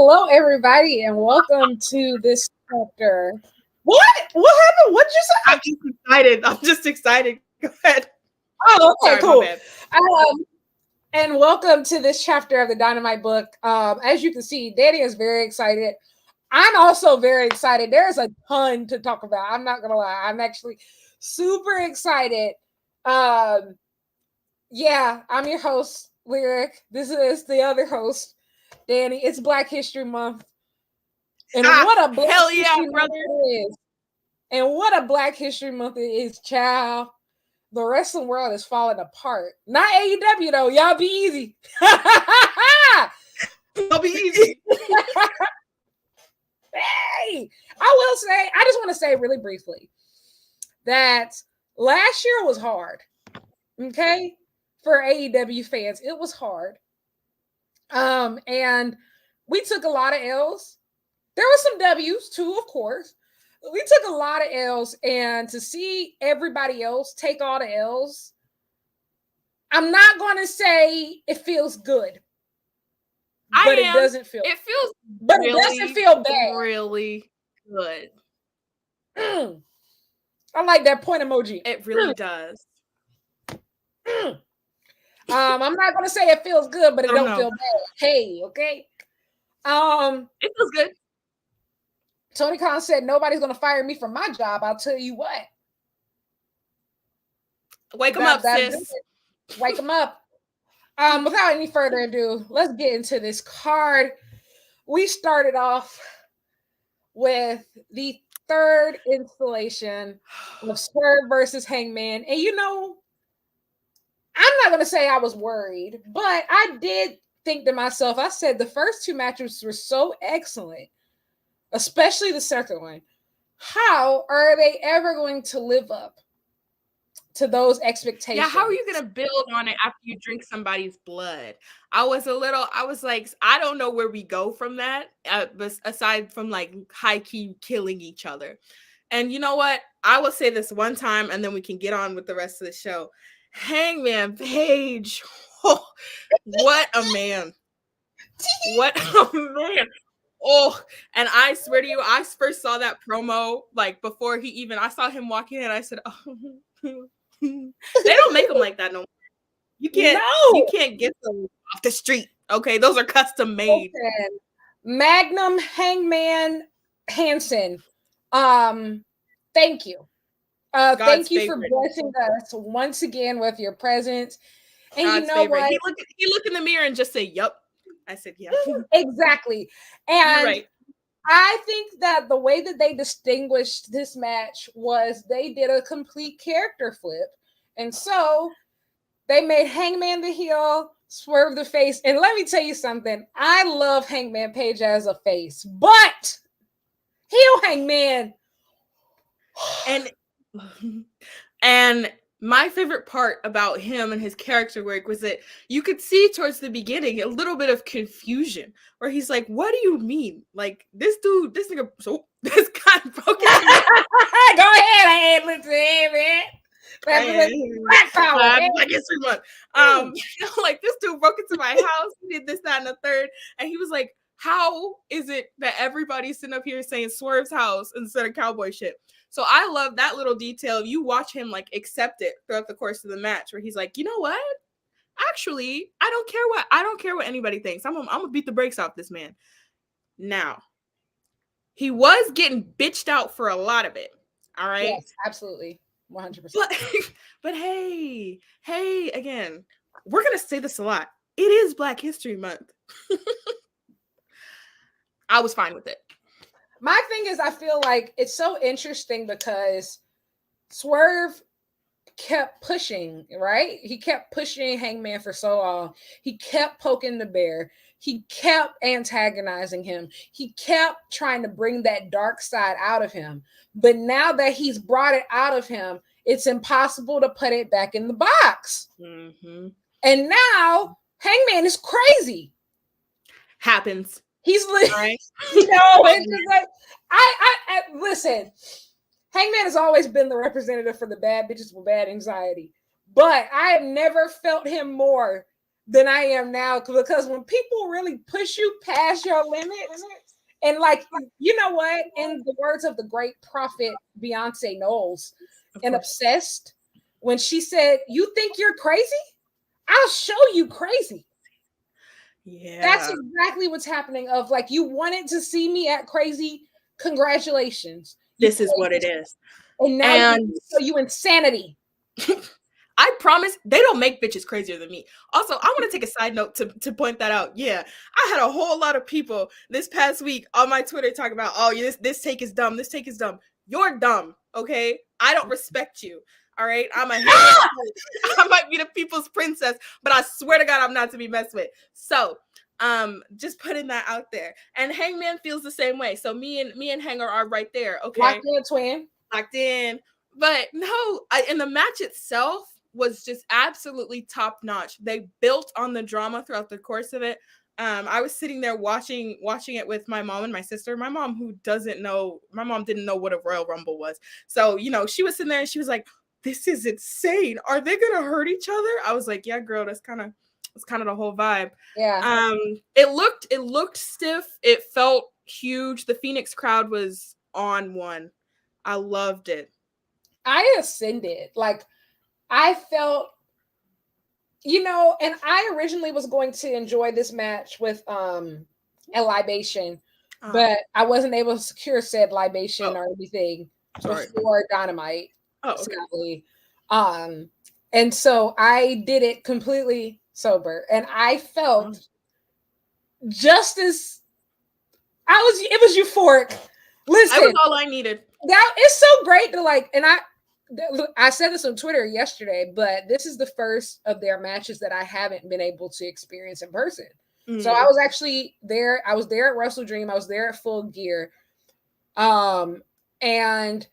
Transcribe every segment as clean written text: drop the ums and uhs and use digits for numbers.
Hello, everybody, and welcome to this chapter. What? What happened? What'd you say? I'm just excited. Go ahead. Oh, okay, cool. And welcome to this chapter of the Dynamite book. As you can see, Dani is very excited. I'm also very excited. There's a ton to talk about. I'm not gonna lie. I'm actually super excited. Yeah, I'm your host, Lyric. This is the other host, Dani. It's Black History Month. And what a Black History Month it is. And what a Black History Month it is, child. The wrestling world is falling apart. Not AEW though. Y'all be easy. Y'all be easy. Hey, I just want to say really briefly that last year was hard. Okay, for AEW fans, it was hard. And we took a lot of L's. There were some W's too, of course. We took a lot of L's, and to see everybody else take all the L's, I'm not going to say it feels good, but it doesn't feel. It feels, but really, it doesn't feel bad. Really good. I like that point emoji. It really does. I'm not going to say it feels good, but it don't feel bad. Hey, okay. It feels good. Tony Khan said nobody's going to fire me from my job. I'll tell you what. Wake them up, sis. Wake them up. Without any further ado, let's get into this card. We started off with the third installation of Swerve versus Hangman. And you know, I'm not going to say I was worried, but I did think to myself, I said the first two matches were so excellent, especially the second one. How are they ever going to live up to those expectations? Yeah, how are you going to build on it after you drink somebody's blood? I was like, I don't know where we go from that, but aside from like high-key killing each other. And you know what? I will say this one time, and then we can get on with the rest of the show. Hangman Page. Oh, what a man. What a man. Oh, and I swear to you, I first saw that promo like before I saw him walking in, and I said, oh, they don't make them like that no more. You can't get them off the street. Okay, those are custom made. Okay. Magnum Hangman Hansen. Thank you. Thank you for blessing us once again with your presence. And God's you know favorite. What? He looked in the mirror and just said, "Yup." I said, "Yeah." Exactly. And you're right. I think that the way that they distinguished this match was they did a complete character flip. And so they made Hangman the heel, Swerve the face. And let me tell you something. I love Hangman Page as a face, but heel Hangman. And my favorite part about him and his character work was that you could see towards the beginning a little bit of confusion where he's like, what do you mean? Like this nigga, so this guy broke it. Go ahead, I ain't listening, like this dude broke into my house, he did this, that, and the third. And he was like, how is it that everybody's sitting up here saying Swerve's house instead of cowboy shit? So I love that little detail. You watch him like accept it throughout the course of the match where he's like, you know what? Actually, I don't care what anybody thinks. I'm gonna beat the brakes off this man. Now, he was getting bitched out for a lot of it. All right. Yes, absolutely. 100%. But hey, again, we're gonna say this a lot. It is Black History Month. I was fine with it. My thing is, I feel like it's so interesting because Swerve kept pushing, right? He kept pushing Hangman for so long. He kept poking the bear. He kept antagonizing him. He kept trying to bring that dark side out of him. But now that he's brought it out of him, it's impossible to put it back in the box. Mm-hmm. And now Hangman is crazy. Happens. He's right. You know, it's just like I listen. Hangman has always been the representative for the bad bitches with bad anxiety, but I have never felt him more than I am now, because when people really push you past your limits, and like, you know what? In the words of the great prophet Beyonce Knowles in Obsessed, when she said, "You think you're crazy? I'll show you crazy." Yeah. That's exactly what's happening. Of like, you wanted to see me at crazy. Congratulations. This is what it is. And now you show you insanity. I promise they don't make bitches crazier than me. Also, I want to take a side note to point that out. Yeah, I had a whole lot of people this past week on my Twitter talking about, oh, this take is dumb. This take is dumb. You're dumb, okay? I don't respect you. All right, I'm a hater. I might be the people's princess, but I swear to God, I'm not to be messed with. So, just putting that out there. And Hangman feels the same way. So me and Hanger are right there. Okay, locked in, twin. Locked in. But no, in the match itself was just absolutely top notch. They built on the drama throughout the course of it. I was sitting there watching it with my mom and my sister. My mom, didn't know what a Royal Rumble was. So, she was sitting there and she was like, "This is insane. Are they gonna hurt each other?" I was like, "Yeah, girl, that's kind of the whole vibe." Yeah. It looked stiff. It felt huge. The Phoenix crowd was on one. I loved it. I ascended. Like, I felt, and I originally was going to enjoy this match with a libation, but I wasn't able to secure said libation or anything before Dynamite. Sadly. And so I did it completely sober, and I felt just as it was euphoric. Listen, that was all I needed. That is so great to like, and I said this on Twitter yesterday, but this is the first of their matches that I haven't been able to experience in person. So I was actually there. I was there at Wrestle Dream. I was there at Full Gear. And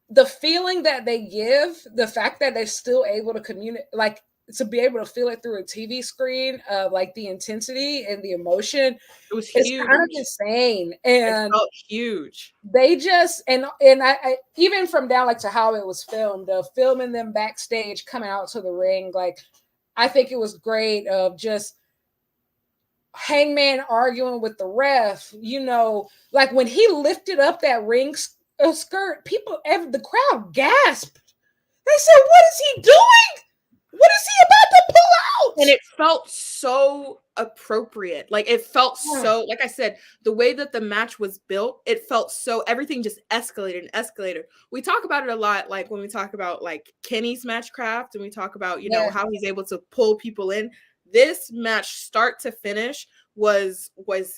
the feeling that they give, the fact that they're still able to communicate, like to be able to feel it through a TV screen, like the intensity and the emotion, it was huge. It's kind of insane. And it felt huge. They just, and I even from down like to how it was filmed, of filming them backstage coming out to the ring, like I think it was great of just Hangman arguing with the ref, like when he lifted up that ring skirt, the crowd gasped. They said, "What is he doing? What is he about to pull out?" And it felt so appropriate. Like it felt so, like I said, the way that the match was built, it felt so, everything just escalated and escalated. We talk about it a lot, like when we talk about like Kenny's matchcraft and we talk about, how he's able to pull people in. This match, start to finish, was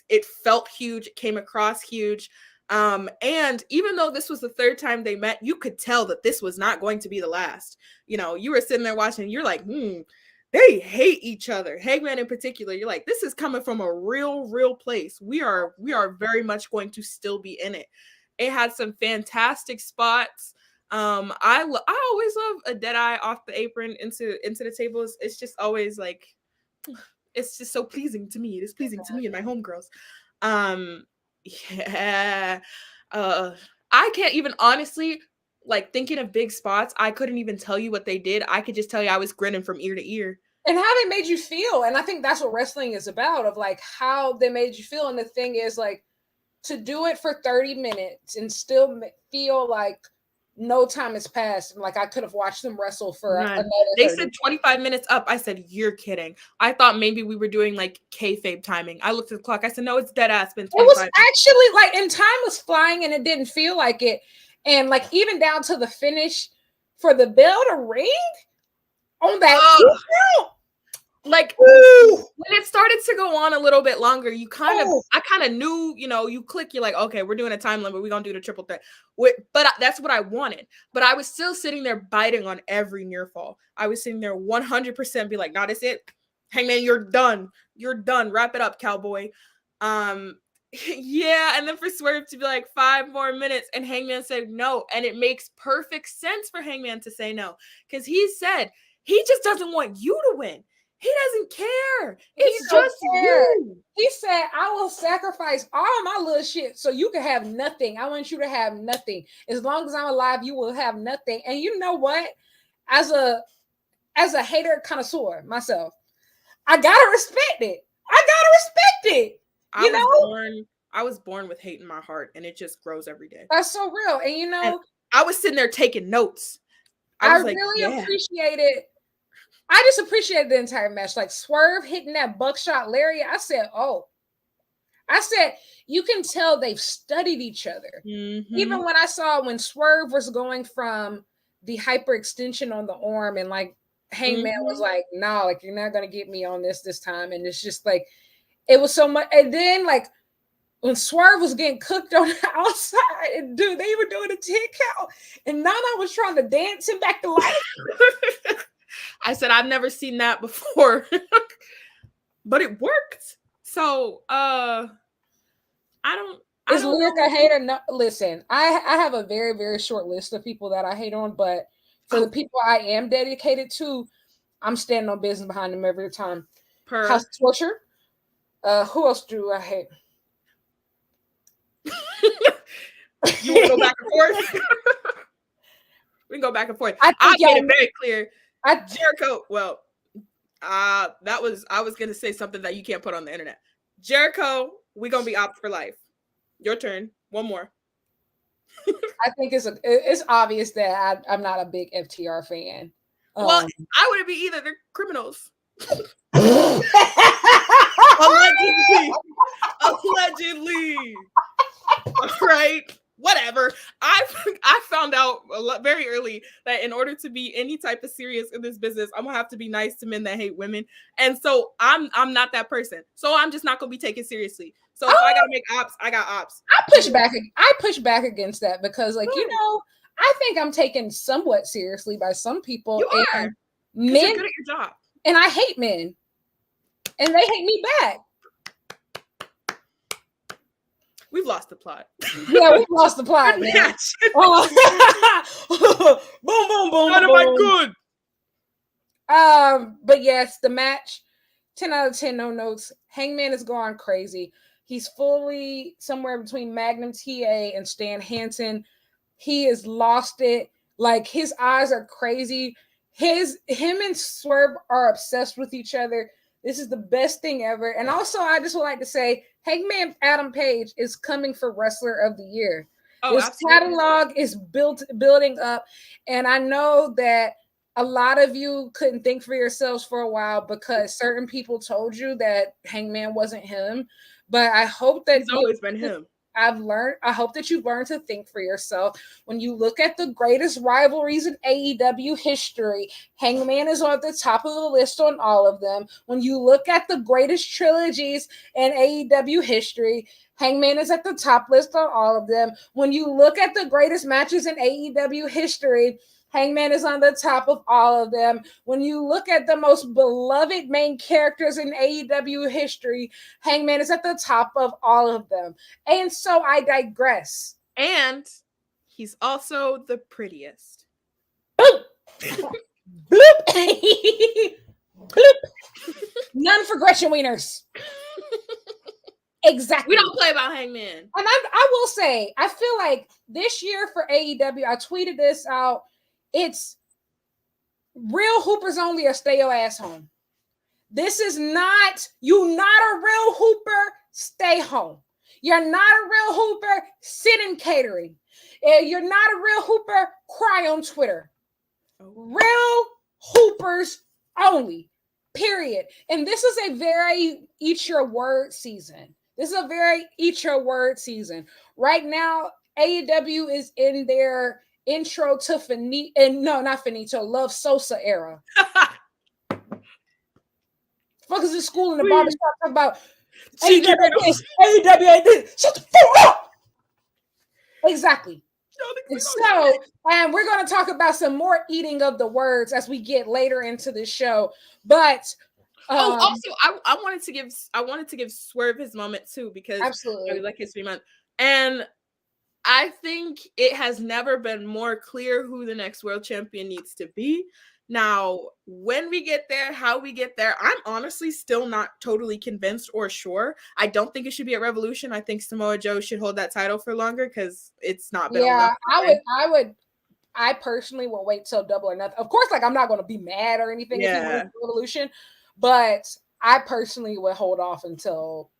it felt huge. It came across huge. And even though this was the third time they met, you could tell that this was not going to be the last. You were sitting there watching, you're like, they hate each other. Hangman in particular, you're like, this is coming from a real place. We are very much going to still be in it. It had some fantastic spots. I always love a dead eye off the apron into the tables. It's just always like, it's just so pleasing to me. It is pleasing to me and my homegirls. Yeah. I can't even, honestly, like thinking of big spots, I couldn't even tell you what they did. I could just tell you I was grinning from ear to ear. And how they made you feel. And I think that's what wrestling is about, of like how they made you feel. And the thing is, like, to do it for 30 minutes and still feel like no time has passed. Like I could have watched them wrestle for another. They said 25 minutes up. I said, "You're kidding." I thought maybe we were doing like kayfabe timing. I looked at the clock. I said, "No, it's dead ass." Been 25 minutes. It was actually like, and time was flying and it didn't feel like it. And like even down to the finish for the bell to ring on that count. Like when it started to go on a little bit longer, I kind of knew, you click, you're like, okay, we're doing a time limit. We're going to do the triple threat. But that's what I wanted. But I was still sitting there biting on every near fall. I was sitting there 100% be like, nah, that's it. Hangman, you're done. You're done. Wrap it up, cowboy. Yeah. And then for Swerve to be like 5 more minutes and Hangman said no. And it makes perfect sense for Hangman to say no. Because he said he just doesn't want you to win. He doesn't care. It's just you. He said, "I will sacrifice all my little shit so you can have nothing. I want you to have nothing. As long as I'm alive, you will have nothing." And you know what? As a hater connoisseur myself, I gotta respect it. I was born with hate in my heart, and it just grows every day. That's so real. And and I was sitting there taking notes. I really appreciated. I just appreciated the entire match. Like Swerve hitting that buckshot lariat. I said, you can tell they've studied each other. Mm-hmm. Even when Swerve was going from the hyperextension on the arm, and like Hangman was like, "No, like you're not gonna get me on this time." And it's just like it was so much. And then like when Swerve was getting cooked on the outside, and dude, they were doing a 10 count, and Nana was trying to dance him back to life. I said I've never seen that before, but it worked. So I don't Lyric a hater? No, listen, I have a very, very short list of people that I hate on, but for the people I am dedicated to, I'm standing on business behind them every time. House Torture. Who else do I hate? You want to go back and forth? We can go back and forth. I made it very clear. Jericho. Well, I was gonna say something that you can't put on the internet. Jericho, we gonna be ops for life. Your turn. One more. I think it's obvious that I'm not a big FTR fan. Well, I wouldn't be either. They're criminals. Allegedly. All right. Whatever. I found out very early that in order to be any type of serious in this business, I'm gonna have to be nice to men that hate women, and so I'm not that person. So I'm just not gonna be taken seriously. So if I gotta make ops, I got ops. I push back against that because, like, I think I'm taken somewhat seriously by some people. You are. Men, you're good at your job, and I hate men, and they hate me back. We've lost the plot. Yeah, we've lost the plot. Match. Boom, boom, boom. Dynamite good. But yes, the match. 10 out of 10, no notes. Hangman is going crazy. He's fully somewhere between Magnum TA and Stan Hansen. He has lost it. Like, his eyes are crazy. Him and Swerve are obsessed with each other. This is the best thing ever. And also, I just would like to say, Hangman Adam Page is coming for Wrestler of the Year. This catalog is building up. And I know that a lot of you couldn't think for yourselves for a while because certain people told you that Hangman wasn't him. But I hope that he's always been him. I hope that you've learned to think for yourself. When you look at the greatest rivalries in AEW history, Hangman is on the top of the list on all of them. When you look at the greatest trilogies in AEW history, Hangman is at the top list on all of them. When you look at the greatest matches in AEW history, Hangman is on the top of all of them. When you look at the most beloved main characters in AEW history, Hangman is at the top of all of them. And so I digress. And he's also the prettiest. Bloop. Bloop. Bloop. None for Gretchen Wieners. Exactly. We don't play about Hangman. And I will say, I feel like this year for AEW, I tweeted this out. It's real hoopers only or stay your ass home. This is not, you not a real hooper, stay home. You're not a real hooper, sit in catering. You're not a real hooper, cry on Twitter. Real hoopers only, period. And this is a very eat your word season. This is a very eat your word season. Right now, AEW is in their intro to Love Sosa era. Fuck is this school in the barbershop talking about AEW this? Shut the fuck up! Exactly. And we're going to talk about some more eating of the words as we get later into the show. But also, I wanted to give Swerve his moment too because absolutely, I like History Month, and I think it has never been more clear who the next world champion needs to be. Now, when we get there, how we get there, I'm honestly still not totally convinced or sure. I don't think it should be at Revolution. I think Samoa Joe should hold that title for longer because it's not been. Yeah, I personally will wait till Double or Nothing. Of course, like I'm not going to be mad or anything if he wins Revolution, but I personally would hold off until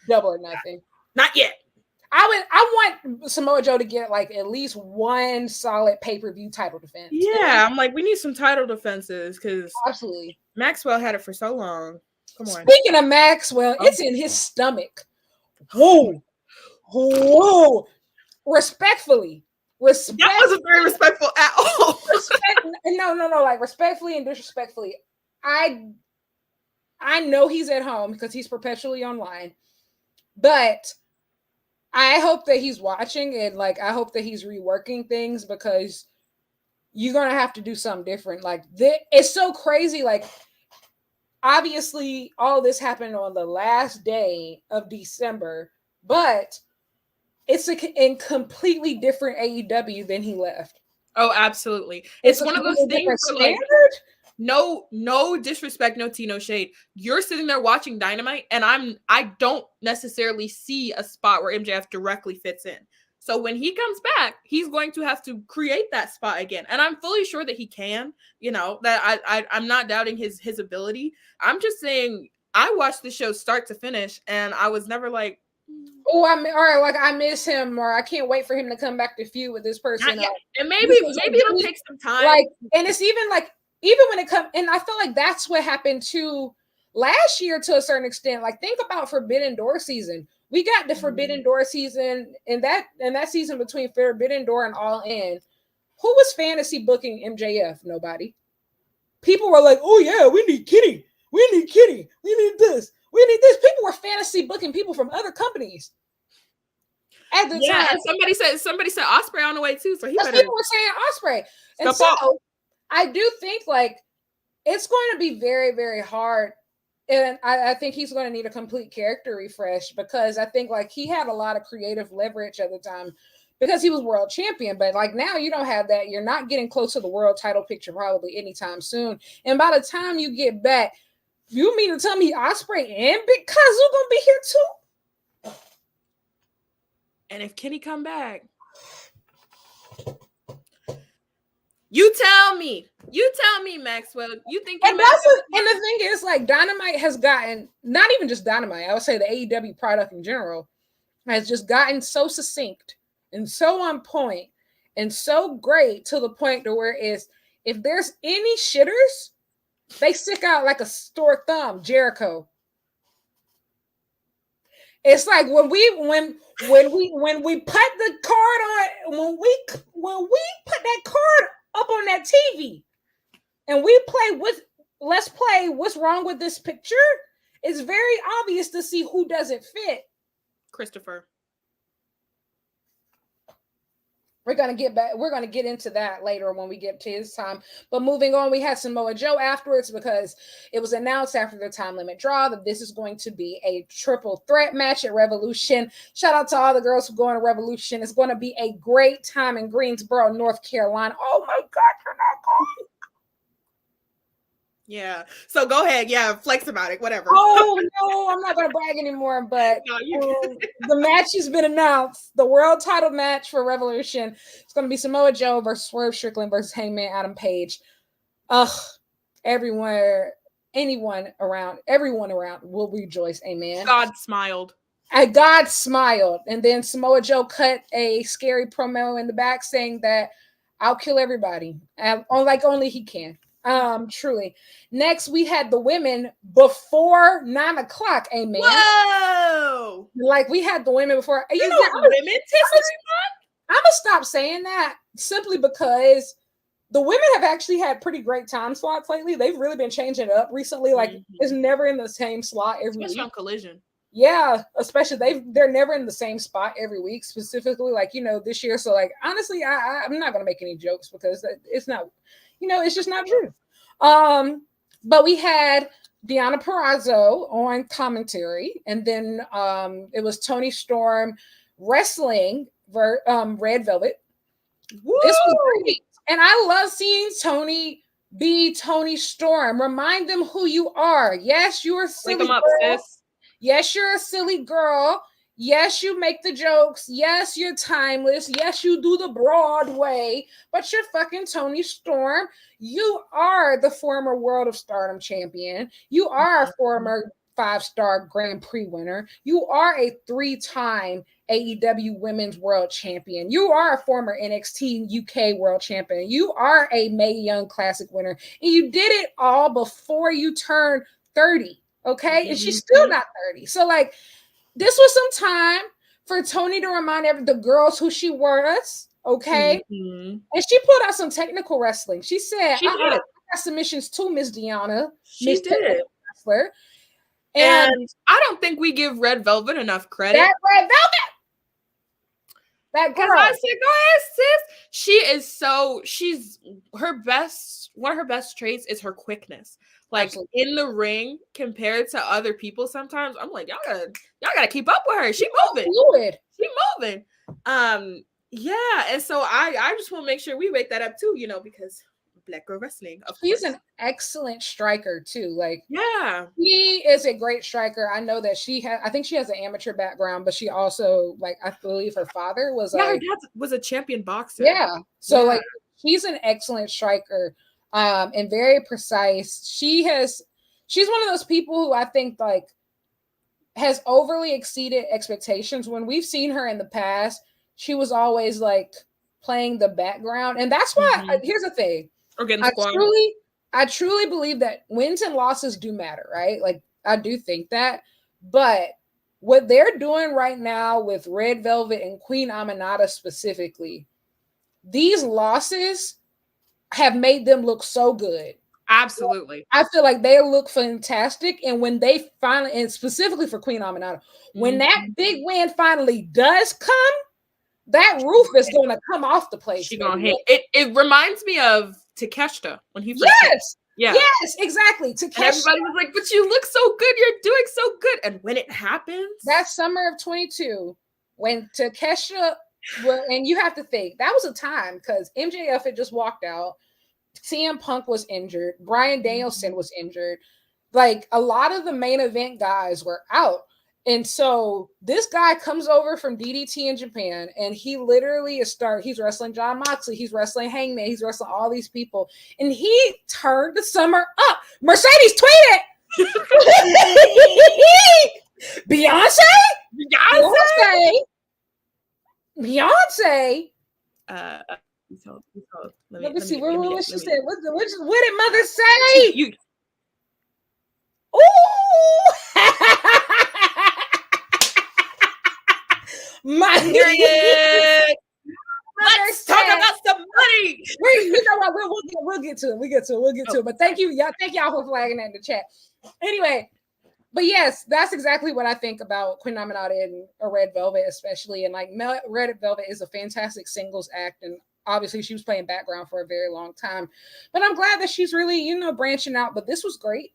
Double or Nothing. Not yet. I want Samoa Joe to get like at least one solid pay-per-view title defense. Yeah, I'm like, we need some title defenses because absolutely Maxwell had it for so long. Come on. Speaking of Maxwell, it's in his stomach. Whoa. Respectfully. That wasn't very respectful at all. No. Like respectfully and disrespectfully. I know he's at home because he's perpetually online, but I hope that he's watching and like I hope that he's reworking things because you're gonna have to do something different. Like it's so crazy. Like obviously, all this happened on the last day of December, but it's a completely different AEW than he left. Oh, absolutely. It's one of those things where, like, no disrespect, no tea, no shade. You're sitting there watching Dynamite, and I don't necessarily see a spot where MJF directly fits in. So when he comes back, he's going to have to create that spot again. And I'm fully sure that he can, you know, that I'm not doubting his ability. I'm just saying I watched the show start to finish and I was never like, I miss him, or I can't wait for him to come back to feud with this person. And maybe it'll take some time. Like, and it's even when it comes, and I feel like that's what happened to last year to a certain extent. Like, think about Forbidden Door season. We got the Forbidden Door season, and that season between Forbidden Door and All In. Who was fantasy booking MJF? Nobody. People were like, "Oh yeah, we need Kitty. We need Kitty. We need this. We need this." People were fantasy booking people from other companies at the time. And somebody said Osprey on the way too. So people were saying Osprey, and so I do think like it's going to be very, very hard. And I think he's going to need a complete character refresh because I think like he had a lot of creative leverage at the time because he was world champion. But like now you don't have that. You're not getting close to the world title picture probably anytime soon. And by the time you get back, you mean to tell me Osprey and Big Kazu gonna be here too? And if Kenny come back, you tell me, Maxwell. You think? And the thing is, like, Dynamite has gotten not even just Dynamite. I would say the AEW product in general has just gotten so succinct and so on point and so great to the point to where if there's any shitters, they stick out like a sore thumb. Jericho. It's like when we put the card on when we put that card up on that TV and let's play what's wrong with this picture. It's very obvious to see who doesn't fit. Christopher. We're gonna get into that later when we get to his time. But moving on, we had Samoa Joe afterwards because it was announced after the time limit draw that this is going to be a triple threat match at Revolution. Shout out to all the girls who go to Revolution. It's going to be a great time in Greensboro, North Carolina. Oh my God, you're not going. Yeah. So go ahead. Yeah, flex about it. Whatever. Oh no, I'm not gonna brag anymore. But the match has been announced. The world title match for Revolution. It's gonna be Samoa Joe versus Swerve Strickland versus Hangman Adam Page. Everyone around will rejoice. Amen. God smiled. God smiled, and then Samoa Joe cut a scary promo in the back saying that I'll kill everybody, like only he can. Truly. Next, we had the women before 9 o'clock. Amen. Whoa! Like we had the women before. You know, Women's History Month. I'm gonna stop saying that simply because the women have actually had pretty great time slots lately. They've really been changing it up recently. Like it's never in the same slot every week. On Collision. Yeah, especially they're never in the same spot every week. Specifically, like this year. So like honestly, I'm not gonna make any jokes because it's not. It's just not true. But we had Deonna Purrazzo on commentary, and then it was Toni Storm wrestling Red Velvet. Woo! This was great. And I love seeing Toni be Toni Storm. Remind them who you are. Yes, you're a silly girl. Yes, you're a silly girl. Yes, you make the jokes. Yes, you're timeless. Yes, you do the Broadway, but you're fucking Toni Storm. You are the former World of Stardom champion. You are a former 5-star Grand Prix winner. You are a 3-time AEW Women's World Champion. You are a former NXT UK World Champion. You are a Mae Young Classic winner. And you did it all before you turned 30. Okay. And she's still not 30. So, like, this was some time for Toni to remind the girls who she was, okay? And she pulled out some technical wrestling. She said, I got submissions too, Miss Deanna. She did. Wrestler. And I don't think we give Red Velvet enough credit. That Red Velvet! That girl. I said, go ahead, sis. She's one of her best traits is her quickness. Like, absolutely. In the ring, compared to other people, sometimes I'm like, y'all gotta keep up with her. She moving. Fluid. She moving. Yeah. And so I just want to make sure we wake that up too, because Black Girl Wrestling. She's an excellent striker too. Like, yeah, she is a great striker. I know that I think she has an amateur background, but she also, like, I believe her father was her dad was a champion boxer. Yeah. So like, she's an excellent striker. And very precise. She's one of those people who I think, like, has overly exceeded expectations. When we've seen her in the past, she was always like playing the background. And that's why here's the thing. I truly believe that wins and losses do matter, right? Like, I do think that. But what they're doing right now with Red Velvet and Queen Aminata specifically, these losses have made them look so good. Absolutely. I feel like they look fantastic. And when they finally, and specifically for Queen Aminata, when that big win finally does come, that roof is going to come off the place. She gonna hit. It reminds me of Takeshita when he first hit. Yes, exactly. Takeshita. And everybody was like, but you look so good. You're doing so good. And when it happens. That summer of 22, when Takeshita, and you have to think, that was a time because MJF had just walked out. CM Punk was injured. Bryan Danielson was injured. Like, a lot of the main event guys were out. And so this guy comes over from DDT in Japan, and he literally he's wrestling Jon Moxley. He's wrestling Hangman. He's wrestling all these people. And he turned the summer up. Mercedes tweeted. Beyonce. Let me see. What she said? What did Mother say? Ooh! My period. Let's talk about some money. You know what? We'll get to it. We'll get to it. But thank y'all for flagging that in the chat. Anyway, but yes, that's exactly what I think about Queen Aminata and Red Velvet, especially. And like, Red Velvet is a fantastic singles act, and obviously she was playing background for a very long time. But I'm glad that she's really, branching out. But this was great.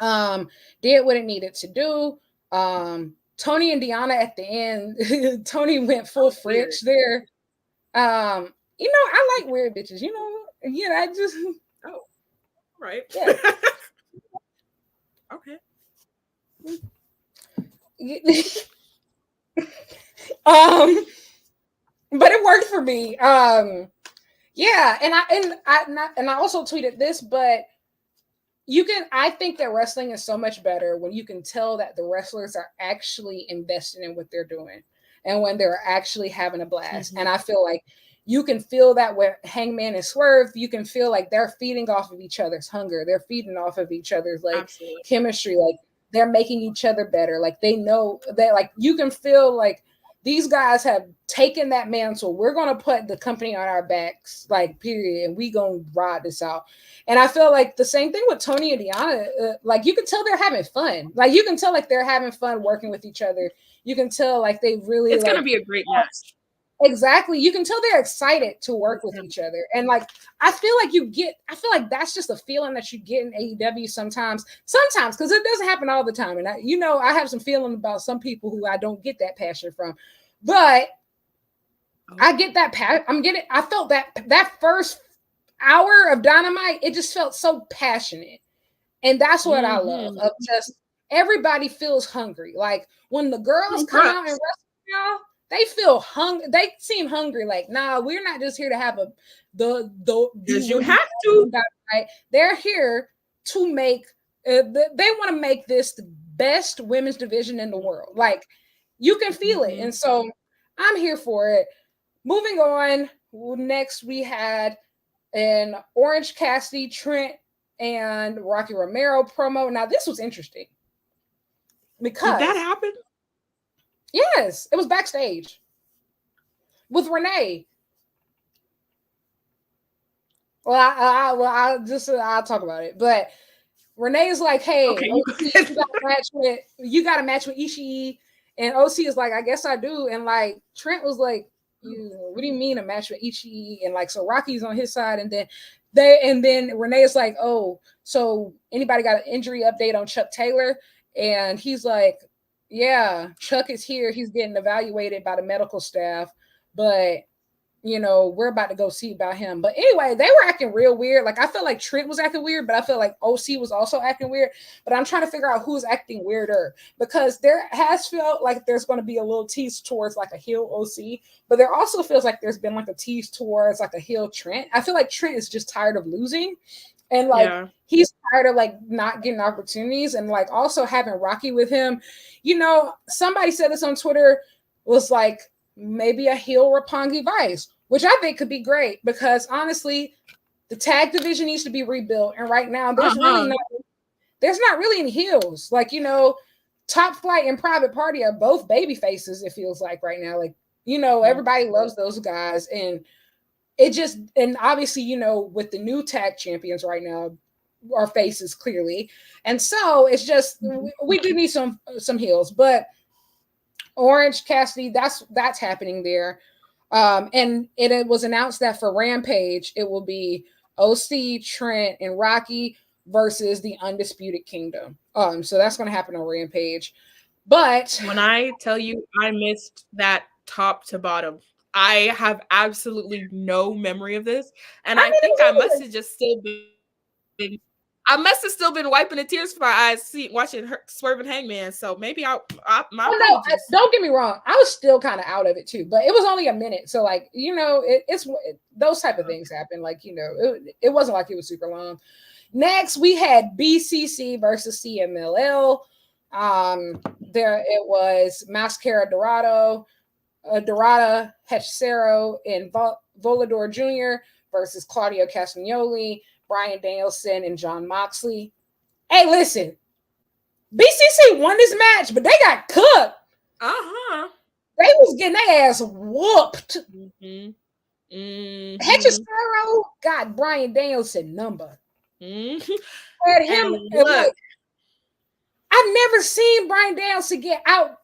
Did what it needed to do. Toni and Deanna at the end. Toni went full French there. I like weird bitches. I just. Oh, right. Yeah. Okay. But it worked for me. Yeah, and I also tweeted this, but I think that wrestling is so much better when you can tell that the wrestlers are actually invested in what they're doing and when they're actually having a blast. And I feel like you can feel that with Hangman and Swerve. You can feel like they're feeding off of each other's hunger. They're feeding off of each other's chemistry. Like, they're making each other better. Like, they know that, like, you can feel like these guys have taken that mantle. We're going to put the company on our backs, like, period. And we going to ride this out. And I feel like the same thing with Toni and Deanna. Like, you can tell they're having fun. Like, you can tell, like, they're having fun working with each other. You can tell, like, they really. It's going to be a great match. Exactly. You can tell they're excited to work with each other. And like, I feel like that's just a feeling that you get in AEW sometimes, because it doesn't happen all the time. And I have some feeling about some people who I don't get that passion from, but I get that I felt that first hour of Dynamite, it just felt so passionate. And that's what I love, of just everybody feels hungry. Like when the girls come out and wrestle now, they feel hungry. They seem hungry. Like, nah, we're not just here to have the you have to. Right? They're here to make. They want to make this the best women's division in the world. Like, you can feel it, and so I'm here for it. Moving on. Next, we had an Orange Cassidy, Trent, and Rocky Romero promo. Now, this was interesting. Because did that happen? Yes, it was backstage with Renee. Well, I'll talk about it. But Renee's like, hey, okay, you got a match with Ishii, and OC is like, I guess I do. And like Trent was like, what do you mean a match with Ishii? And like, so Rocky's on his side, and then Renee is like, oh, so anybody got an injury update on Chuck Taylor? And he's like, yeah, Chuck is here. He's getting evaluated by the medical staff, but we're about to go see about him. But anyway, they were acting real weird. Like, I felt like Trent was acting weird, but I felt like OC was also acting weird. But I'm trying to figure out who's acting weirder, because there has felt like there's going to be a little tease towards like a heel OC, but there also feels like there's been like a tease towards like a heel Trent. I feel like Trent is just tired of losing. And like he's tired of like not getting opportunities, and like also having Rocky with him. Somebody said this on Twitter, was like maybe a heel Roppongi Vice, which I think could be great, because honestly, the tag division needs to be rebuilt. And right now there's not really any heels. Like, Top Flight and Private Party are both baby faces, it feels like right now. Like, everybody loves those guys, and and obviously, with the new tag champions right now are faces clearly. And so it's just, we do need some heels, but Orange Cassidy, that's happening there. And it was announced that for Rampage, it will be OC, Trent, and Rocky versus the Undisputed Kingdom. So that's going to happen on Rampage. But when I tell you I missed that top to bottom, I have absolutely no memory of this, and I think I must have just still been. I must have still been wiping the tears from my eyes, watching her Swerve and Hangman. So maybe my apologies. Don't get me wrong. I was still kind of out of it too, but it was only a minute. So like, it's those type of things happen. Like, it wasn't like it was super long. Next, we had BCC versus CMLL. There it was Mascara Dorado, Hechicero, and Volador Jr. versus Claudio Castagnoli, Bryan Danielson, and Jon Moxley. Hey, listen, BCC won this match, but they got cooked. They was getting their ass whooped. Hechicero got Bryan Danielson number. And him, look, I've never seen Bryan Danielson get out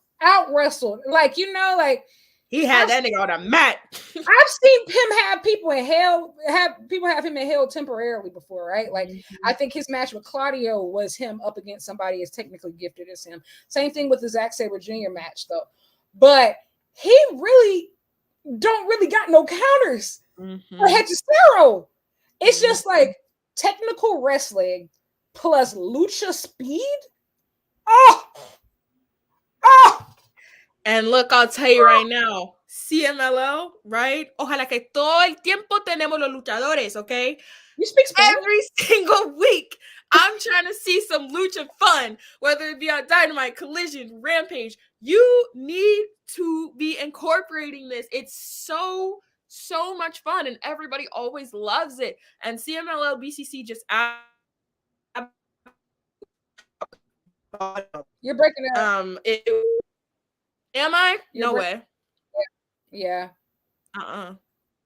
wrestled. Like, like he had that nigga on a mat. I've seen him have people in hell, have him in hell temporarily before, right? Like, I think his match with Claudio was him up against somebody as technically gifted as him. Same thing with the Zack Sabre Jr. match, though. But he really don't really got no counters for Hechicero. It's just like technical wrestling plus lucha speed. And look, I'll tell you right now, CMLL, right? Ojalá que todo el tiempo tenemos los luchadores, okay? You speak Spanish? Every single week, I'm trying to see some lucha fun, whether it be on Dynamite, Collision, Rampage. You need to be incorporating this. It's so much fun, and everybody always loves it. And CMLL BCC just You're breaking it up. Am I? No way. Yeah.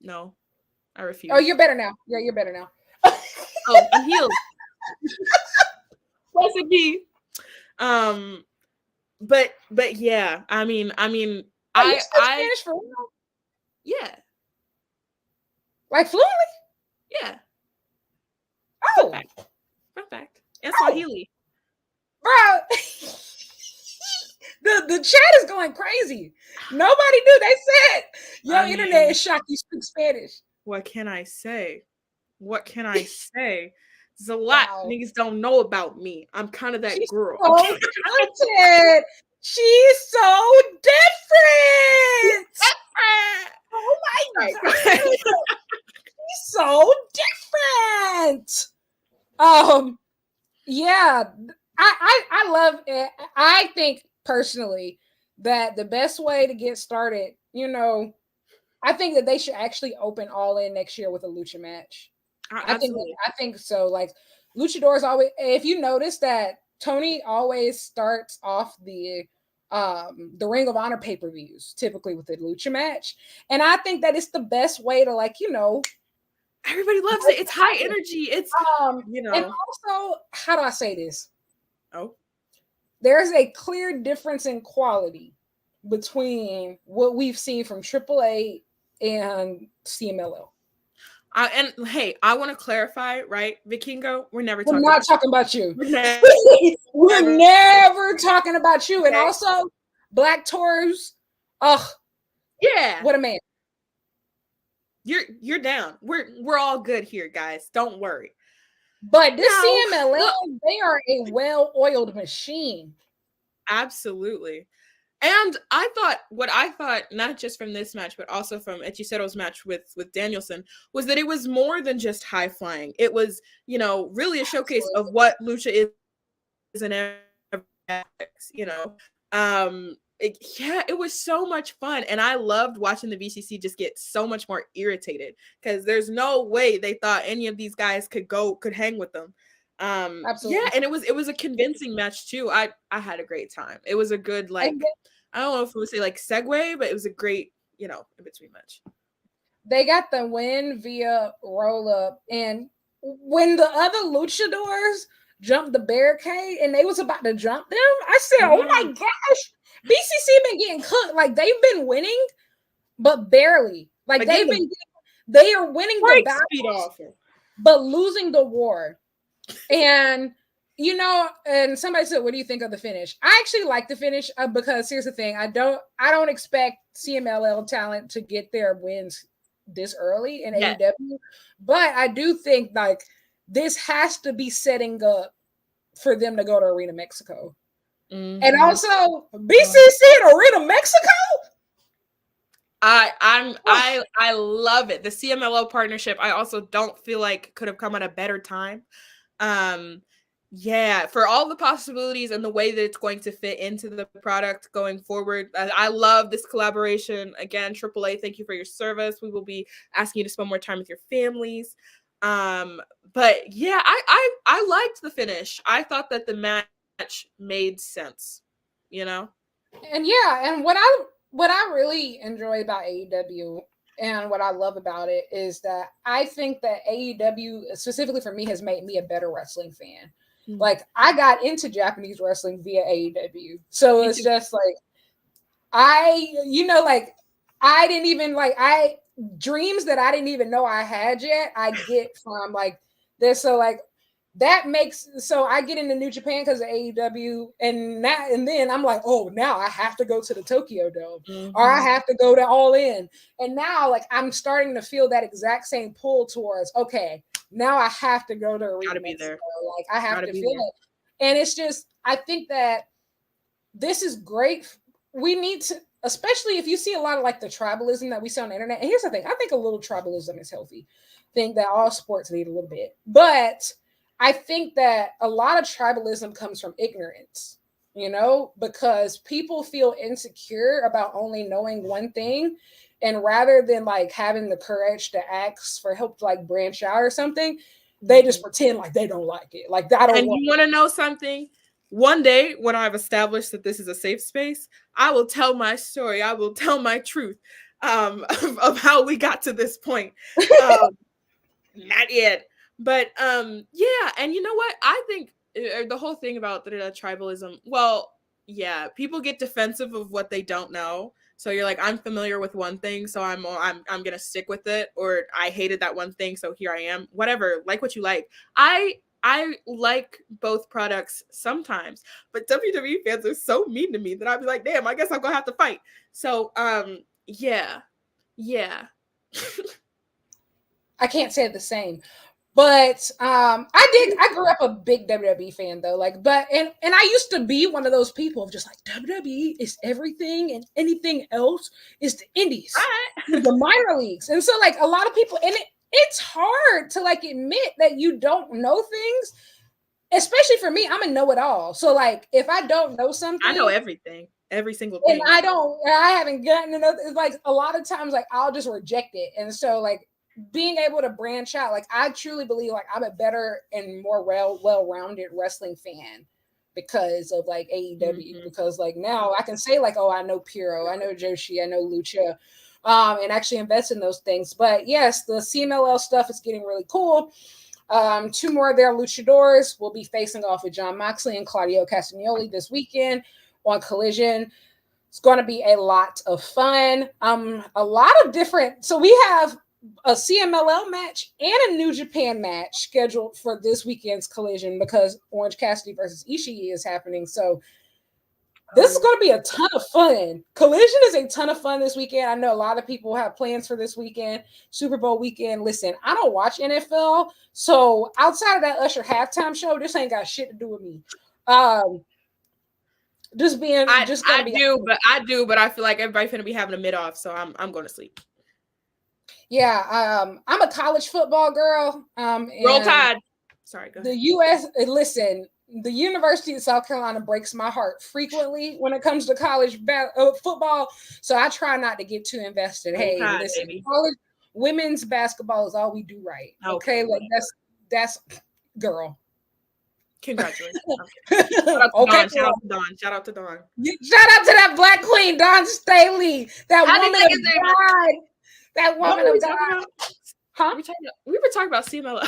No. I refuse. Oh, you're better now. Yeah, you're better now. Oh, I'm healed. Plus it be. But yeah, I mean, you Spanish for real? Yeah. Like fluently? Yeah. Oh. Fun fact. And Swahili. Bro. The chat is going crazy. Nobody knew. They said your internet is shocked you speak Spanish. What can I say? There's a lot Wow. niggas don't know about me. I'm kind of that She's girl. so talented. She's so different. Oh my Right. god. She's so different. Yeah, I love it. I think personally that the best way to get started, I think that they should actually open All In next year with a lucha match. Absolutely. I think so. Like luchadors always, if you notice that Tony always starts off the Ring of Honor pay-per-views typically with a lucha match, and I think that it's the best way to everybody loves it. It's high energy. It's and also, how do I say this? Oh, there's a clear difference in quality between what we've seen from AAA and CMLL. And hey, I want to clarify, right, Vikingo, we're never We're talking not about talking about you. We're never talking about you. And Okay. also, Black Taurus, yeah, what a man. You're down. We're all good here, guys. Don't worry. But this CMLL, they are a well-oiled machine. Absolutely. And I thought, not just from this match, but also from Hechicero's match with Danielson, was that it was more than just high flying. It was, really a showcase of what lucha is in every aspect, it was so much fun. And I loved watching the VCC just get so much more irritated because there's no way they thought any of these guys could hang with them. Absolutely. Yeah, and it was a convincing match too. I had a great time. It was a good I don't know if we would say segue, but it was a great, in between match. They got the win via roll up, and when the other luchadors jumped the barricade and they was about to jump them, I said, "Oh my gosh, BCC been getting cooked. Like they've been winning, but barely. Like they are winning the battle, but losing the war." And and somebody said, "What do you think of the finish?" I actually like the finish because here's the thing: I don't expect CMLL talent to get their wins this early in AEW, but I do think this has to be setting up for them to go to Arena Mexico, and also BCC at Arena Mexico. I love it. The CMLL partnership, I also don't feel like could have come at a better time. For all the possibilities and the way that it's going to fit into the product going forward. I love this collaboration. Again, AAA, thank you for your service. We will be asking you to spend more time with your families. But yeah, I liked the finish. I thought that the match made sense, And and what I really enjoy about AEW and what I love about it is that I think that AEW, specifically for me, has made me a better wrestling fan. Like I got into Japanese wrestling via AEW. So it's just I didn't even dreams that I didn't even know I had yet. I get from this. So that makes, so I get into New Japan because of AEW, and then I'm like, oh, now I have to go to the Tokyo Dome, or I have to go to All In, and now I'm starting to feel that exact same pull towards, okay, now I have to go to Arena Mexico. I have to feel it, and it's just, I think that this is great. We need to, especially if you see a lot of the tribalism that we see on the internet. And here's the thing: I think a little tribalism is healthy. I think that all sports need a little bit, but I think that a lot of tribalism comes from ignorance, because people feel insecure about only knowing one thing. And rather than having the courage to ask for help to branch out or something, they just pretend like they don't like it. I don't. And you want to know something? One day when I've established that this is a safe space, I will tell my story. I will tell my truth of how we got to this point. Not yet. But and you know what? I think the whole thing about the tribalism, people get defensive of what they don't know. So you're like, I'm familiar with one thing, so I'm gonna stick with it, or I hated that one thing, so here I am. Whatever, like what you like. I like both products sometimes, but WWE fans are so mean to me that I'd be like, damn, I guess I'm gonna have to fight. So yeah. I can't say the same. But I grew up a big WWE fan though. Like, and I used to be one of those people of just like WWE is everything and anything else is the indies, right. the minor leagues. And so like a lot of people, and it's hard to like admit that you don't know things, especially for me. I'm a know-it-all. So like if I don't know something, I know everything, every single thing. And I haven't gotten another. It's like a lot of times, like I'll just reject it. And so like being able to branch out, like I truly believe like I'm a better and more well-rounded wrestling fan because of like AEW, because like now I can say like, oh, I know Puro, I know Joshi, I know Lucha, and actually invest in those things. But yes, the CMLL stuff is getting really cool. 2 more of their luchadors will be facing off with Jon Moxley and Claudio Castagnoli this weekend on Collision. It's going to be a lot of fun. A lot of different. So we have a CMLL match and a New Japan match scheduled for this weekend's Collision because Orange Cassidy versus Ishii is happening. So this is going to be a ton of fun. Collision is a ton of fun this weekend. I know a lot of people have plans for this weekend, Super Bowl weekend. Listen, I don't watch NFL, so outside of that Usher halftime show, this ain't got shit to do with me. I do, but I feel like everybody's gonna be having a mid off, so I'm going to sleep. Yeah, I'm a college football girl. Roll Tide. Sorry, go ahead. The U.S. Listen, the University of South Carolina breaks my heart frequently when it comes to college football, so I try not to get too invested. Roll Tide, listen, college women's basketball is all we do right. Okay, like that's girl. Congratulations. Shout out to Dawn. Shout out to that Black Queen, Dawn Staley. That woman of God. That woman of God. Huh? We were talking about CMLL.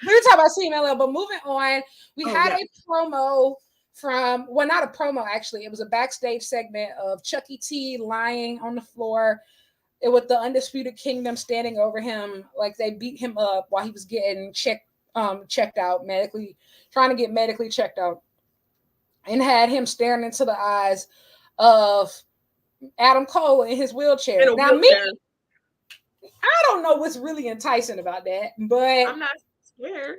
We were talking about CMLL, but moving on, we had a promo from, well, not a promo, actually. It was a backstage segment of Chucky T lying on the floor with the Undisputed Kingdom standing over him. Like they beat him up while he was getting checked out medically, trying to get medically checked out, and had him staring into the eyes of Adam Cole in his wheelchair. I don't know what's really enticing about that, but I'm not scared.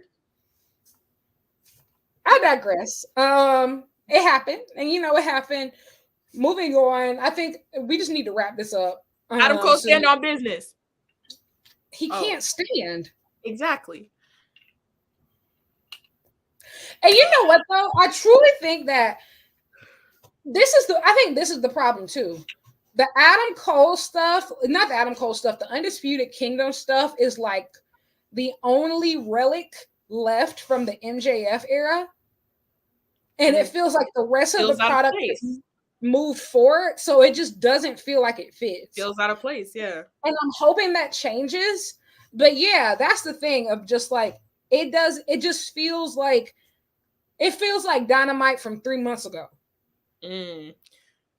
I digress. It happened, and you know it happened. Moving on, I think we just need to wrap this up. Adam Cole stand on business. He can't stand. Exactly. And you know what though? I truly think that this is the problem too. The Adam Cole stuff, not the Adam Cole stuff, the Undisputed Kingdom stuff is like the only relic left from the MJF era. And it feels like the rest of the product moved forward. So it just doesn't feel like it fits. Feels out of place, yeah. And I'm hoping that changes. But yeah, that's the thing of just like, it just feels like Dynamite from 3 months ago.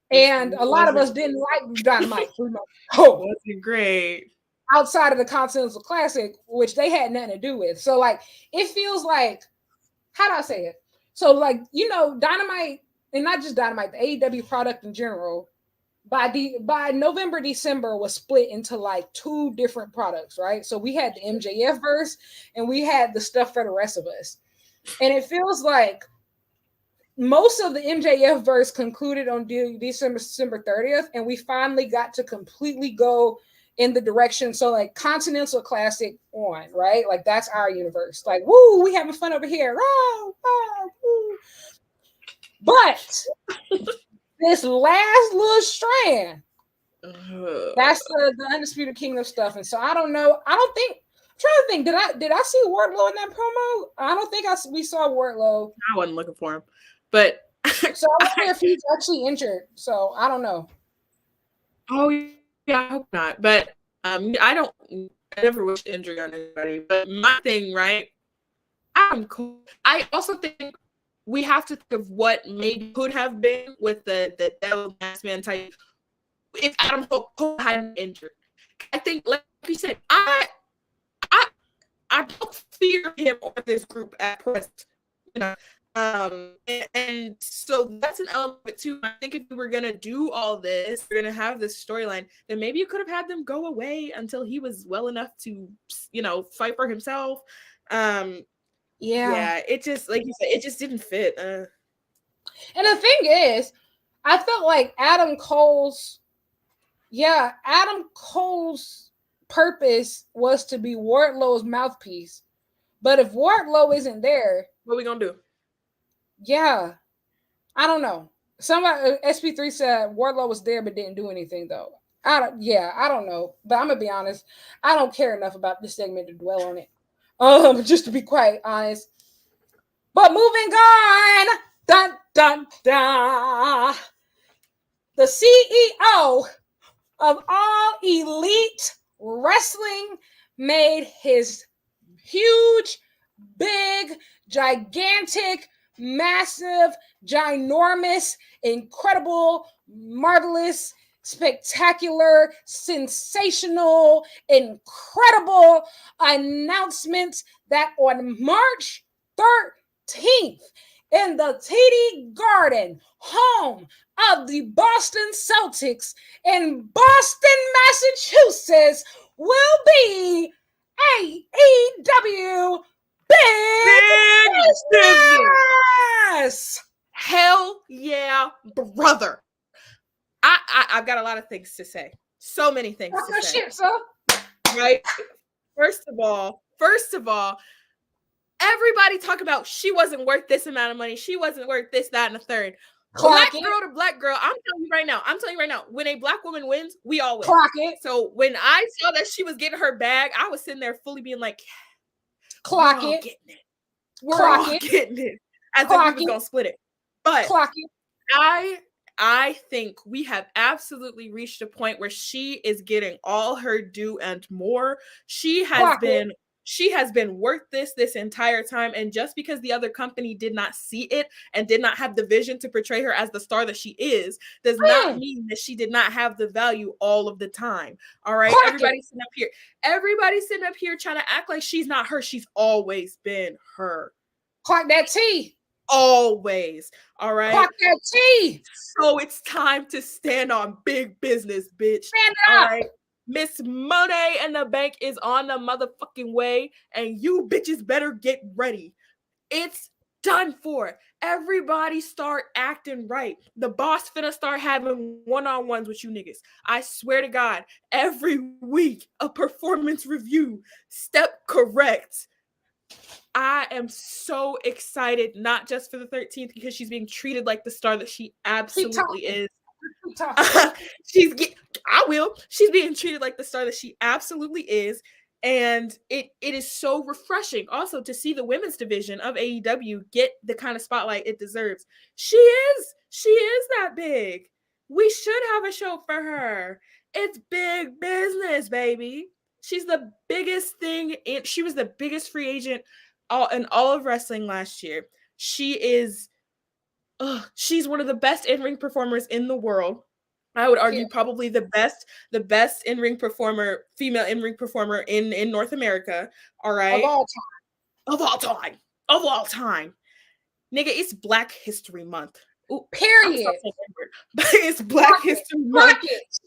And a lot of us didn't like Dynamite 3 months ago. Wasn't great. Outside of the Continental Classic, which they had nothing to do with. So like, it feels like, how do I say it? So like, you know, Dynamite, and not just Dynamite, the AEW product in general, by November, December was split into like 2 different products, right? So we had the MJF verse and we had the stuff for the rest of us. And it feels like most of the MJF verse concluded on December 30th, and we finally got to completely go in the direction. So like Continental Classic on, right? Like that's our universe. Like, woo, we having fun over here. Oh, woo. But this last little strand, that's the Undisputed Kingdom stuff. And so I don't know. I'm trying to think. Did I see Wardlow in that promo? I don't think we saw Wardlow. I wasn't looking for him, but so I wonder if he's actually injured. So I don't know. Oh yeah, I hope not. But I never wish injury on anybody. But my thing, right? I'm cool. I also think we have to think of what maybe could have been with the Devil Mask Man type if Adam Cole hadn't injured. I think, like you said, I don't fear him or this group at present. You know, and so that's an element of it too. I think if we were gonna do all this, we're gonna have this storyline, then maybe you could have had them go away until he was well enough to, you know, fight for himself. Yeah, it just, like you said, it just didn't fit. And the thing is, I felt like Adam Cole's purpose was to be Wardlow's mouthpiece. But if Wardlow isn't there, what are we gonna do? Yeah, I don't know. Somebody SP3 said Wardlow was there but didn't do anything though. I don't know. But I'm gonna be honest. I don't care enough about this segment to dwell on it. Just to be quite honest. But moving on. Dun dun dun. The CEO of All Elite Wrestling made his huge, big, gigantic, massive, ginormous, incredible, marvelous, spectacular, sensational, incredible announcement that on March 13th in the TD Garden, home of the Boston Celtics in Boston, Massachusetts, will be AEW Big Business. Hell yeah, brother. I've got a lot of things to say. So many things to say. Shit, so. Right? First of all, everybody talk about she wasn't worth this amount of money. She wasn't worth this, that, and the third. Black girl to black girl. I'm telling you right now, when a black woman wins, we all win. Clock it. So when I saw that she was getting her bag, I was sitting there fully being like, clock it. We're all getting it. As if we was gonna split it. But clock it. I think we have absolutely reached a point where she is getting all her due and more. She has been worth this entire time. And just because the other company did not see it and did not have the vision to portray her as the star that she is, does not mean that she did not have the value all of the time. All right. Everybody's sitting up here trying to act like she's not her. She's always been her. Clock that T. Always. All right. Clock that T. So it's time to stand on big business, bitch. Stand up. All right. Miss Money and the Bank is on the motherfucking way, and you bitches better get ready. It's done for. Everybody start acting right. The boss finna start having one-on-ones with you niggas. I swear to God, every week a performance review. Step correct. I am so excited, not just for the 13th, because she's being treated like the star that she absolutely is. She's being treated like the star that she absolutely is. And it is so refreshing also to see the women's division of AEW get the kind of spotlight it deserves. She is that big. We should have a show for her. It's big business, baby. She's the biggest thing. She was the biggest free agent in all of wrestling last year. She's one of the best in-ring performers in the world. I would argue probably the best in-ring performer, female in-ring performer in North America. All right. Of all time. Nigga, it's Black History Month. Ooh, period. But it's Black History Month.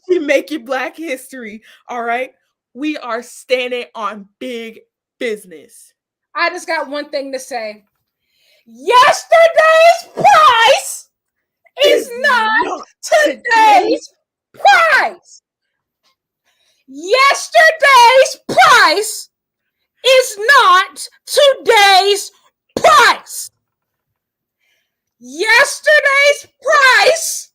We make it Black History. All right. We are standing on big business. I just got one thing to say. Yesterday's price is not today's price. Yesterday's price is not today's price. Yesterday's price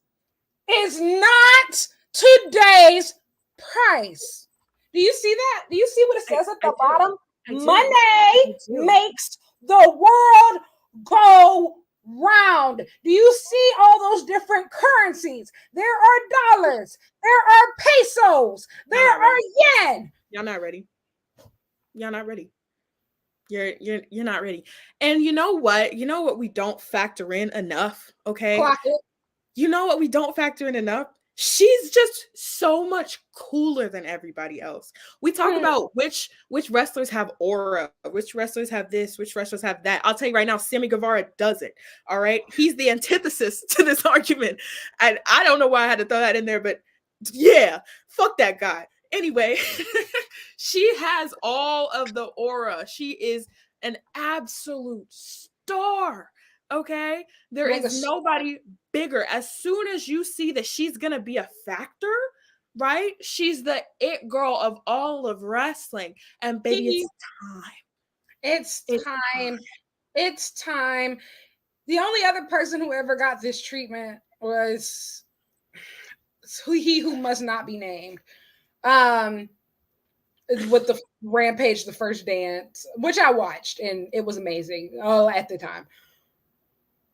is not today's price. Do you see that? Do you see what it says at the bottom? Money makes the world go round. Do you see all those different currencies? There are dollars, there are pesos, there are yen. Y'all not ready. You're not ready. And you know what? You know what we don't factor in enough, okay? Clock it. You know what we don't factor in enough? She's just so much cooler than everybody else. We talk about which wrestlers have aura, which wrestlers have this, which wrestlers have that. I'll tell you right now, Sammy Guevara doesn't. All right. He's the antithesis to this argument. And I don't know why I had to throw that in there, but yeah, fuck that guy. Anyway, she has all of the aura. She is an absolute star. Okay, there Mega is nobody bigger. As soon as you see that she's gonna be a factor, right? She's the it girl of all of wrestling. And baby, it's time. It's time. It's time. The only other person who ever got this treatment was he who must not be named. With the Rampage, the first dance, which I watched, and it was amazing. Oh, at the time.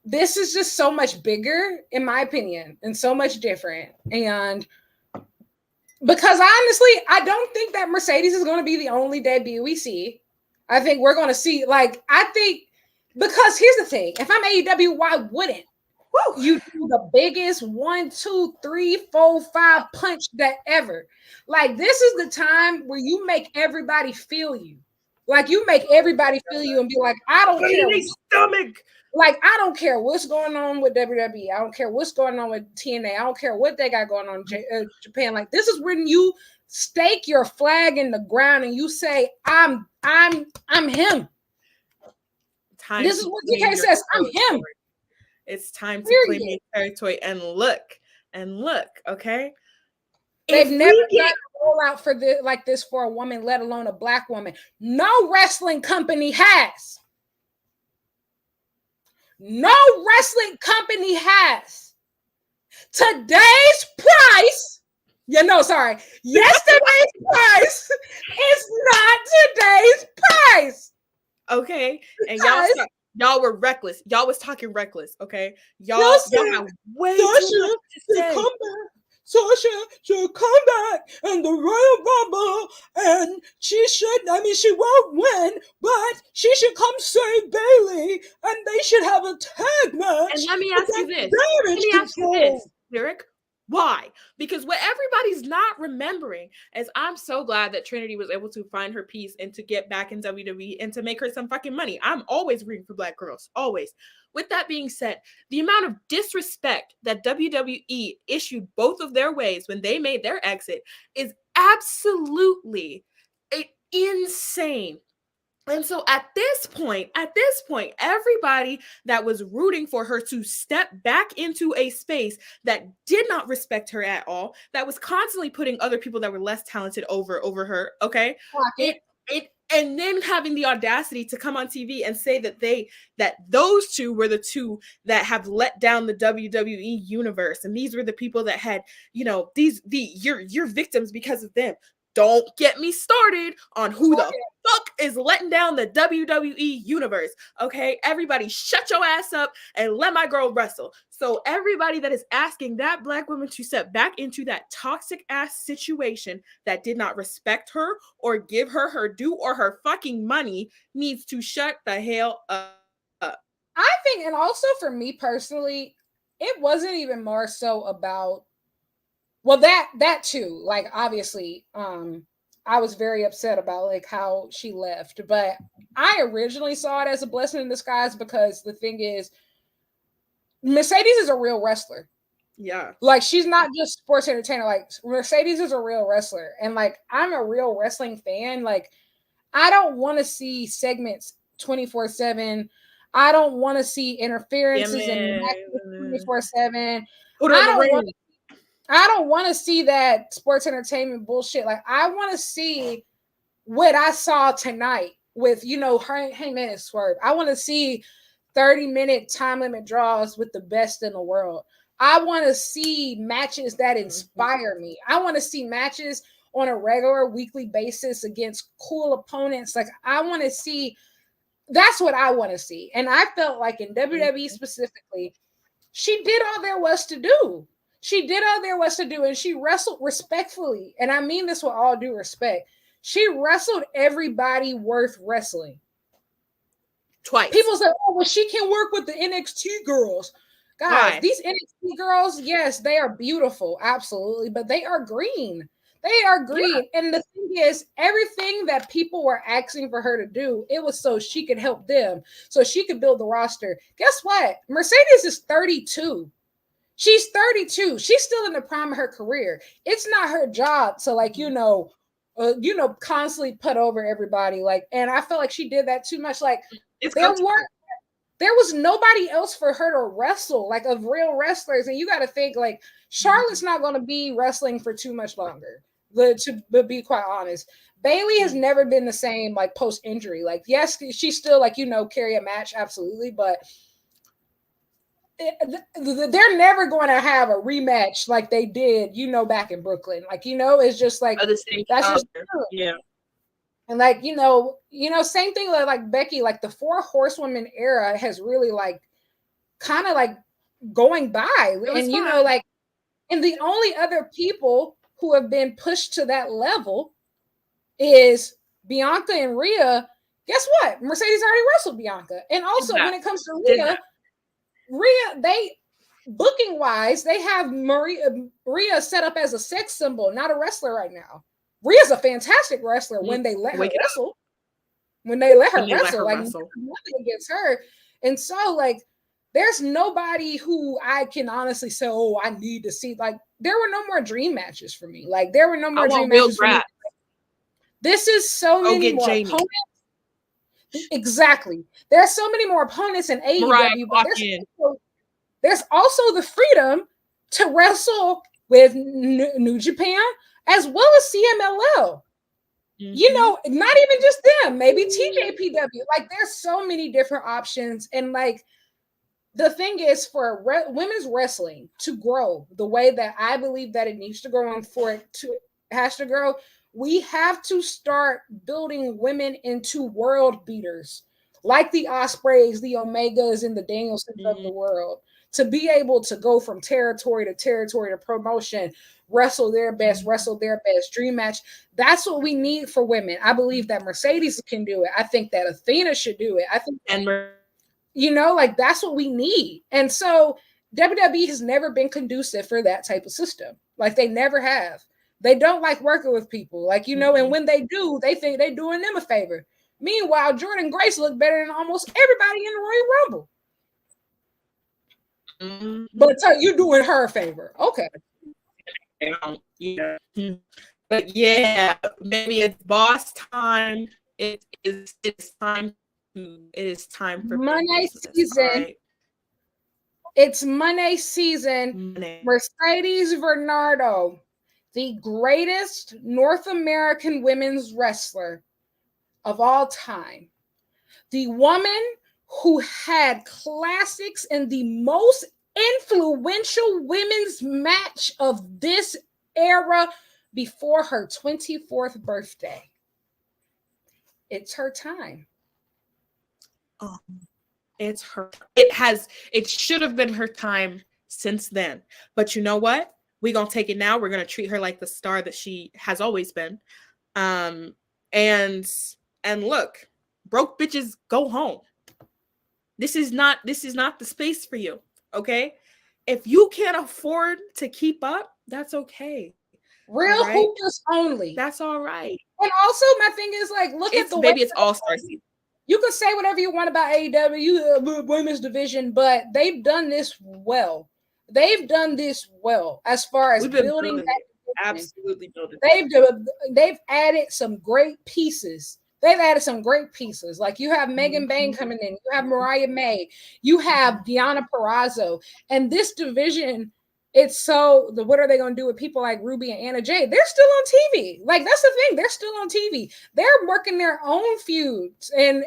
This is just so much bigger, in my opinion, and so much different. And because honestly, I don't think that Mercedes is going to be the only debut we see. I think we're going to see, because here's the thing: if I'm AEW, why wouldn't you do the biggest 1, 2, 3, 4, 5 punch that ever? Like, this is the time where you make everybody feel you. Like, you make everybody feel you and be like, I don't care. Stomach. Like, I don't care what's going on with WWE. I don't care what's going on with TNA. I don't care what they got going on in Japan. Like, this is when you stake your flag in the ground and you say, I'm him. This is what DK says. I'm him. It's time to claim your territory and look, okay? They've never done a rollout for this for a woman, let alone a black woman. No wrestling company has. No wrestling company has. Today's price, yesterday's price is not today's price. Okay, and y'all were reckless. Y'all was talking reckless. Okay, y'all have way too much to say. Sasha should come back in the Royal Rumble, and she won't win, but she should come save Bayley, and they should have a tag match. And let me ask you this, Derek. Why? Because what everybody's not remembering is I'm so glad that Trinity was able to find her peace and to get back in WWE and to make her some fucking money. I'm always rooting for black girls, always. With that being said, the amount of disrespect that WWE issued both of their ways when they made their exit is absolutely insane. And so at this point, everybody that was rooting for her to step back into a space that did not respect her at all, that was constantly putting other people that were less talented over her, okay? And then having the audacity to come on TV and say that those two were the two that have let down the WWE universe, and these were the people that had, you're victims because of them. Don't get me started on who the fuck is letting down the WWE universe, okay? Everybody shut your ass up and let my girl wrestle. So everybody that is asking that black woman to step back into that toxic ass situation that did not respect her or give her her due or her fucking money needs to shut the hell up. I think, and also for me personally, it wasn't even more so about, well, that too, like, obviously, I was very upset about like how she left, but I originally saw it as a blessing in disguise because the thing is, Mercedes is a real wrestler. Yeah. Like, she's not just sports entertainer. Like, Mercedes is a real wrestler. And like, I'm a real wrestling fan. Like, I don't want to see segments 24/7. I don't want to see interferences and 24/7. I don't want to see that sports entertainment bullshit. Like, I want to see what I saw tonight with, Hangman and Swerve. I want to see 30-minute time limit draws with the best in the world. I want to see matches that inspire me. I want to see matches on a regular weekly basis against cool opponents. Like, I want to see, that's what I want to see. And I felt like in WWE specifically, she did all there was to do. And she wrestled respectfully. And I mean this with all due respect. She wrestled everybody worth wrestling. Twice. People say, oh, well, she can work with the NXT girls. Guys, these NXT girls, yes, they are beautiful, absolutely, but they are green. Yeah. And the thing is, everything that people were asking for her to do, it was so she could help them, so she could build the roster. Guess what? Mercedes is 32. She's 32. She's still in the prime of her career. It's not her job to, constantly put over everybody. Like, and I felt like she did that too much. Like, It's there was nobody else for her to wrestle, like of real wrestlers. And you got to think, like, Charlotte's not going to be wrestling for too much longer. To be quite honest, Bailey has never been the same, like, post injury. Like, yes, she's still, like, carry a match, absolutely, but they're never going to have a rematch like they did, back in Brooklyn. Like, it's just like that's just true. Yeah. And like, same thing like Becky, like the 4 Horsewomen era has really like kind of like going by. And like, and the only other people who have been pushed to that level is Bianca and Rhea. Guess what? Mercedes already wrestled Bianca. And also when it comes to Rhea, they booking wise, they have Rhea set up as a sex symbol, not a wrestler right now. Rhea's a fantastic wrestler when they let her wrestle. When they let her wrestle, like nothing against her. And so, like, there's nobody who I can honestly say, oh, I need to see. Like, there were no more dream matches for me. Like, there were no more dream matches for me. This is so many more opponents. Exactly. There's so many more opponents in AEW, but there's also the freedom to wrestle with New Japan as well as CMLL. Not even just them, maybe TJPW. Like, there's so many different options. And like, the thing is, for women's wrestling to grow the way that I believe that it needs to grow and for it to has to grow, we have to start building women into world beaters, like the Ospreys, the Omegas, and the Danielsons of the world, to be able to go from territory to promotion, wrestle their best, dream match. That's what we need for women. I believe that Mercedes can do it. I think that Athena should do it. I think, like, that's what we need. And so WWE has never been conducive for that type of system. Like, they never have. They don't like working with people, like, and when they do, they think they're doing them a favor. Meanwhile, Jordynne Grace looked better than almost everybody in the Royal Rumble. But you're doing her a favor. Okay. But yeah, maybe it's boss time. It is time for Monday season. Right? It's Monday season. Mercedes Varnado, the greatest North American women's wrestler of all time. The woman who had classics in the most influential women's match of this era before her 24th birthday. It's her time. It's her. It should have been her time since then. But you know what? We're going to take it now. We're going to treat her like the star that she has always been. And look, broke bitches go home. This is not the space for you. Okay? If you can't afford to keep up, that's okay. Real hoopers only. That's all right. And also, my thing is, like, look at the way it's all-star season. You can say whatever you want about AEW women's division, but they've done this well. They've done this well as far as building that. Absolutely building. They've added some great pieces. Like, you have Megan Bain coming in, you have Mariah May, you have Deonna Purrazzo, and this division, it's so what are they going to do with people like Ruby and Anna Jay? They're still on TV. Like, that's the thing. They're still on TV. They're working their own feuds in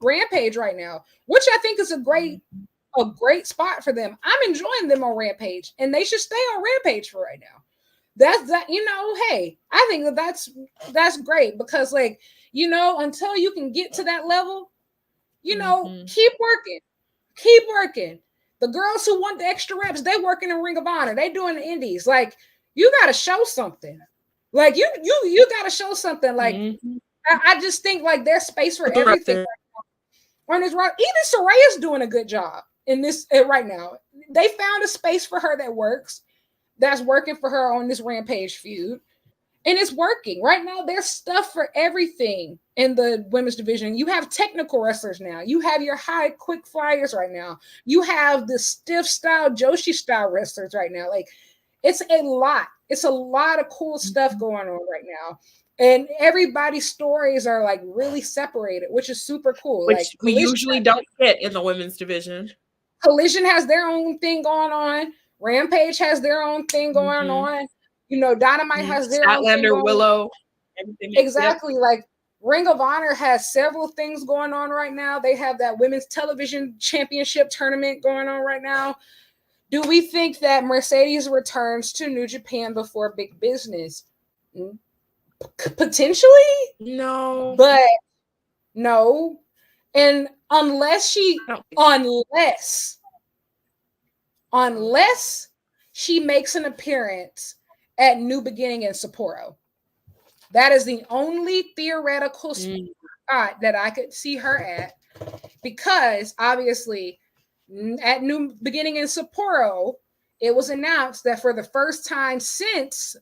Rampage right now, which I think is a great spot for them. I'm enjoying them on Rampage, and they should stay on Rampage for right now. Hey, I think that's great because, like, until you can get to that level, keep working. The girls who want the extra reps, they working in Ring of Honor. They doing the indies. Like, you got to show something. Like, you got to show something. Like, I just think, like, there's space for everything right now. On this rock, even Saraya's doing a good job in this right now. They found a space for her that works. That's working for her on this Rampage feud. And it's working. Right now, there's stuff for everything in the women's division. You have technical wrestlers now. You have your high quick flyers right now. You have the stiff style, Joshi style wrestlers right now. Like, it's a lot. It's a lot of cool stuff going on right now. And everybody's stories are like really separated, which is super cool. Which like we usually don't get in the women's division. Collision has their own thing going on. Rampage has their own thing going on. You know, Dynamite has their own thing going Willow. on. Exactly. Like Ring of Honor has several things going on right now. They have that women's television championship tournament going on right now. Do we think that Mercedes returns to New Japan before Big Business? Potentially? No. But no. And unless she makes an appearance at New Beginning in Sapporo. That is the only theoretical spot that I could see her at, because obviously at New Beginning in Sapporo, it was announced that for the first time since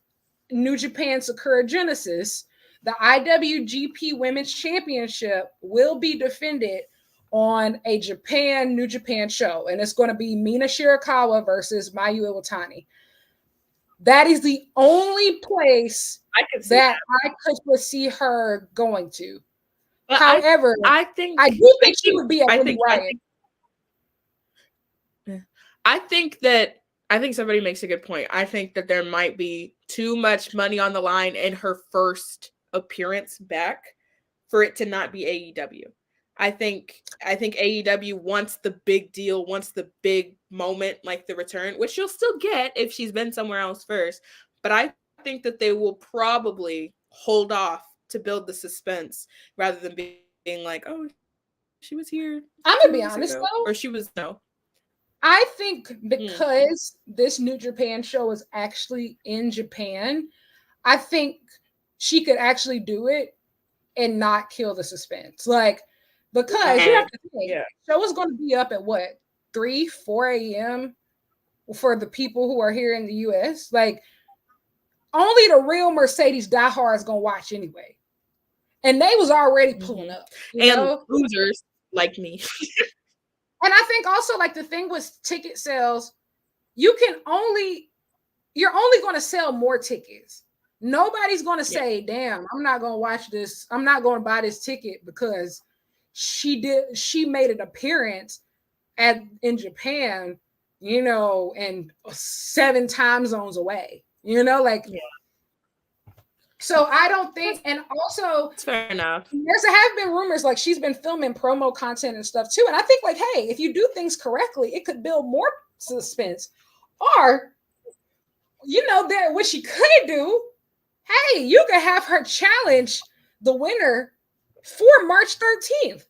New Japan Sakura Genesis, the IWGP Women's Championship will be defended on a New Japan show, and it's going to be Mina Shirakawa versus Mayu Iwatani. That is the only place I could see her going to. But however, I do think she would be a Ruby Riott. I think somebody makes a good point. I think that there might be too much money on the line in her first appearance back for it to not be AEW. I think AEW wants the big deal, wants the big moment, like the return, which you'll still get if she's been somewhere else first. But I think that they will probably hold off to build the suspense rather than being like, oh, she was here. I'm gonna be honest though, or she was no. I think because this New Japan show is actually in Japan, I think she could actually do it and not kill the suspense. Like, because you have to think, the show is going to be up at what, 3, 4 a.m. for the people who are here in the US. Like, only the real Mercedes diehards going to watch anyway. And they was already pulling up. You know? Losers like me. And I think also, like, the thing with ticket sales, you're only going to sell more tickets. Nobody's going to say, damn, I'm not going to watch this. I'm not going to buy this ticket because she made an appearance in Japan, you know, and 7 time zones away, you know, like, so I don't think, and also it's fair enough. There have been rumors like she's been filming promo content and stuff too. And I think, like, hey, if you do things correctly, it could build more suspense. Or, you know, what she could do, hey, you could have her challenge the winner for March 13th.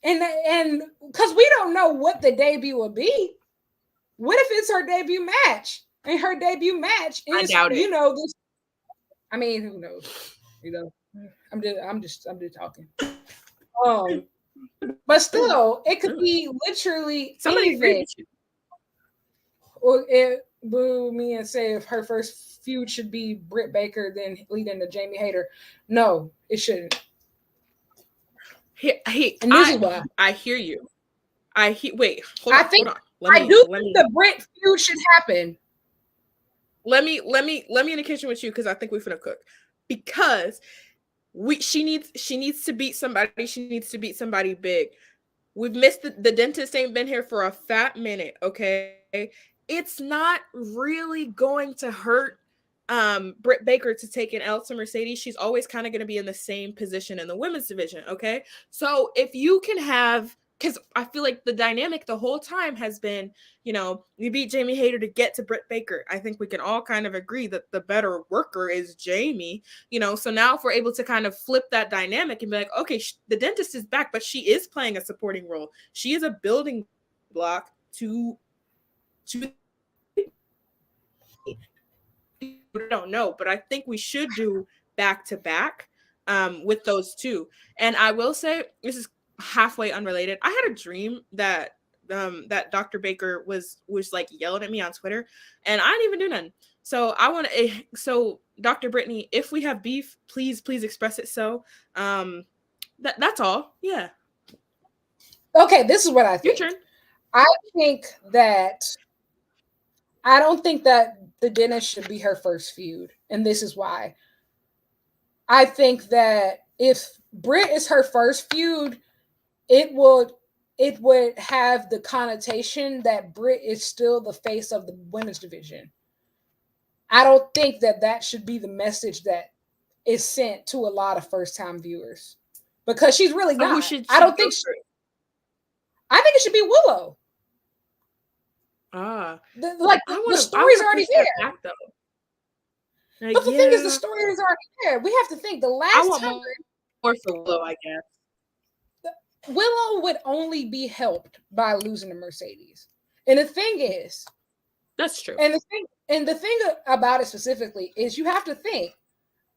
And because we don't know what the debut will be. What if it's her debut match? And her debut match is, you know, this. I mean, who knows? You know, I'm just talking. But still, it could be literally anything. Or it boo me and say if her first feud should be Britt Baker, then lead into Jamie Hayter. No, it shouldn't. And this is why I hear you. Wait, hold on. I do think the Britt feud should happen. Let me in the kitchen with you because I think we're finna cook. Because she needs to beat somebody. She needs to beat somebody big. We've missed the dentist ain't been here for a fat minute. Okay, it's not really going to hurt Britt Baker to take an L to Mercedes. She's always kind of going to be in the same position in the women's division. Okay, so if you can have. Because I feel like the dynamic the whole time has been, you know, you beat Jamie Hayter to get to Britt Baker. I think we can all kind of agree that the better worker is Jamie, you know. So now if we're able to kind of flip that dynamic and be like, okay, the dentist is back, but she is playing a supporting role. She is a building block to we don't know, but I think we should do back to back with those two. And I will say, this is halfway unrelated. I had a dream that that Dr. Baker was like yelling at me on Twitter, and I didn't even do nothing. So I want to. So Dr. Brittany, if we have beef, please express it. So that's all. Yeah. Okay, this is what I think. Your turn. I think that I don't think that the dentist should be her first feud, and this is why. I think that if Britt is her first feud, it would have the connotation that Britt is still the face of the women's division. I don't think that should be the message that is sent to a lot of first time viewers, because she's really not. I don't think I think it should be Willow. The story's already there. Back, but the thing is, the story is already there. We have to think the last time more for Willow, I guess. Willow would only be helped by losing to Mercedes. And the thing is, that's true. And the thing about it specifically is you have to think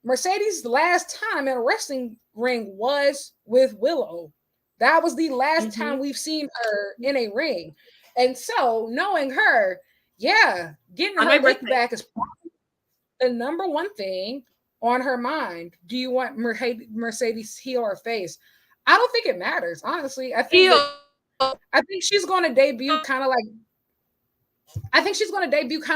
Mercedes' last time in a wrestling ring was with Willow. That was the last time we've seen her in a ring. And so knowing her, getting her lick back is probably the number one thing on her mind. Do you want Mercedes heel or face? I don't think it matters, honestly. I think she's going to debut kind of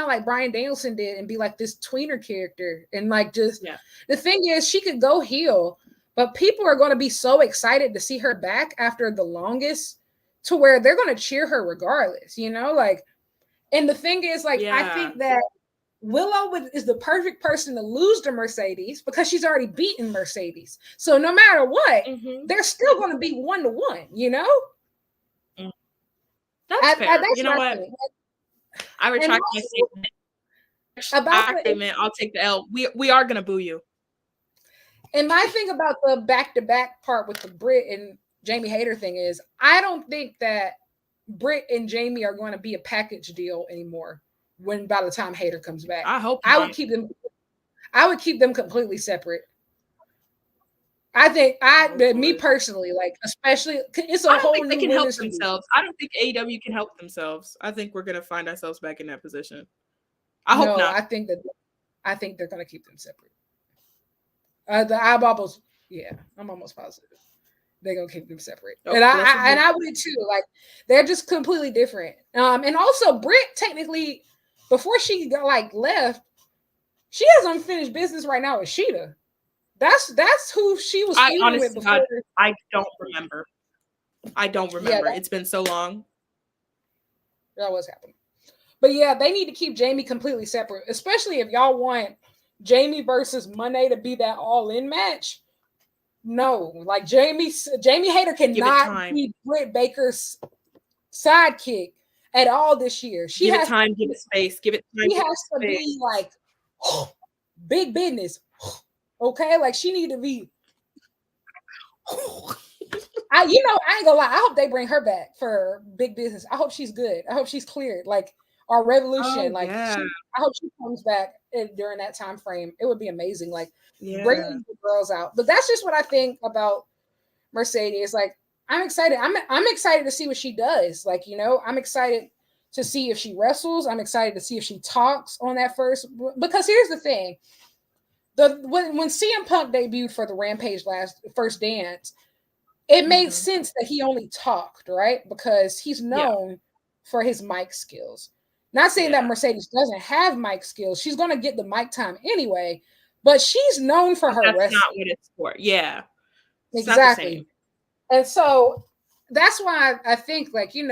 like Bryan Danielson did and be like this tweener character. And like the thing is, she could go heel, but people are going to be so excited to see her back after the longest to where they're going to cheer her regardless, you know? Like, and the thing is, like, I think that Willow is the perfect person to lose to Mercedes because she's already beaten Mercedes. So no matter what, they're still going to be 1-1, you know? That's fair. You know what? I retract my statement. I'll take the L. We are going to boo you. And my thing about the back-to-back part with the Britt and Jamie Hayter thing is, I don't think that Britt and Jamie are going to be a package deal anymore by the time Hayter comes back. I hope not. I would keep them completely separate. I think me personally, like, especially it's a whole new they can help themselves. I don't think AEW can help themselves. I think we're gonna find ourselves back in that position. I hope not. I think they're gonna keep them separate. I'm almost positive they're gonna keep them separate. And I would too. Like, they're just completely different. And also Britt, technically, before she left, she has unfinished business right now with Sheeta. That's who she was feuding with before. I don't remember. Yeah, it's been so long. That was happening. But yeah, they need to keep Jamie completely separate, especially if y'all want Jamie versus Monday to be that all-in match. No, like Jamie Hayter cannot be Britt Baker's sidekick at all this year. Give it time, give it space, give it time. She has to be like big business. Okay, like she need to be. I ain't gonna lie. I hope they bring her back for big business. I hope she's good. I hope she's cleared. Like our Revolution. I hope she comes back during that time frame. It would be amazing. Like bringing the girls out. But that's just what I think about Mercedes. Like, I'm excited. I'm excited to see what she does. Like, I'm excited to see if she wrestles. I'm excited to see if she talks on that first. Because here's the thing. When CM Punk debuted for the Rampage first dance, it made sense that he only talked, right? Because he's known for his mic skills. Not saying that Mercedes doesn't have mic skills. She's going to get the mic time anyway, but she's known for her wrestling. That's not what it's for. Yeah. It's exactly. And so that's why I think, like, hey,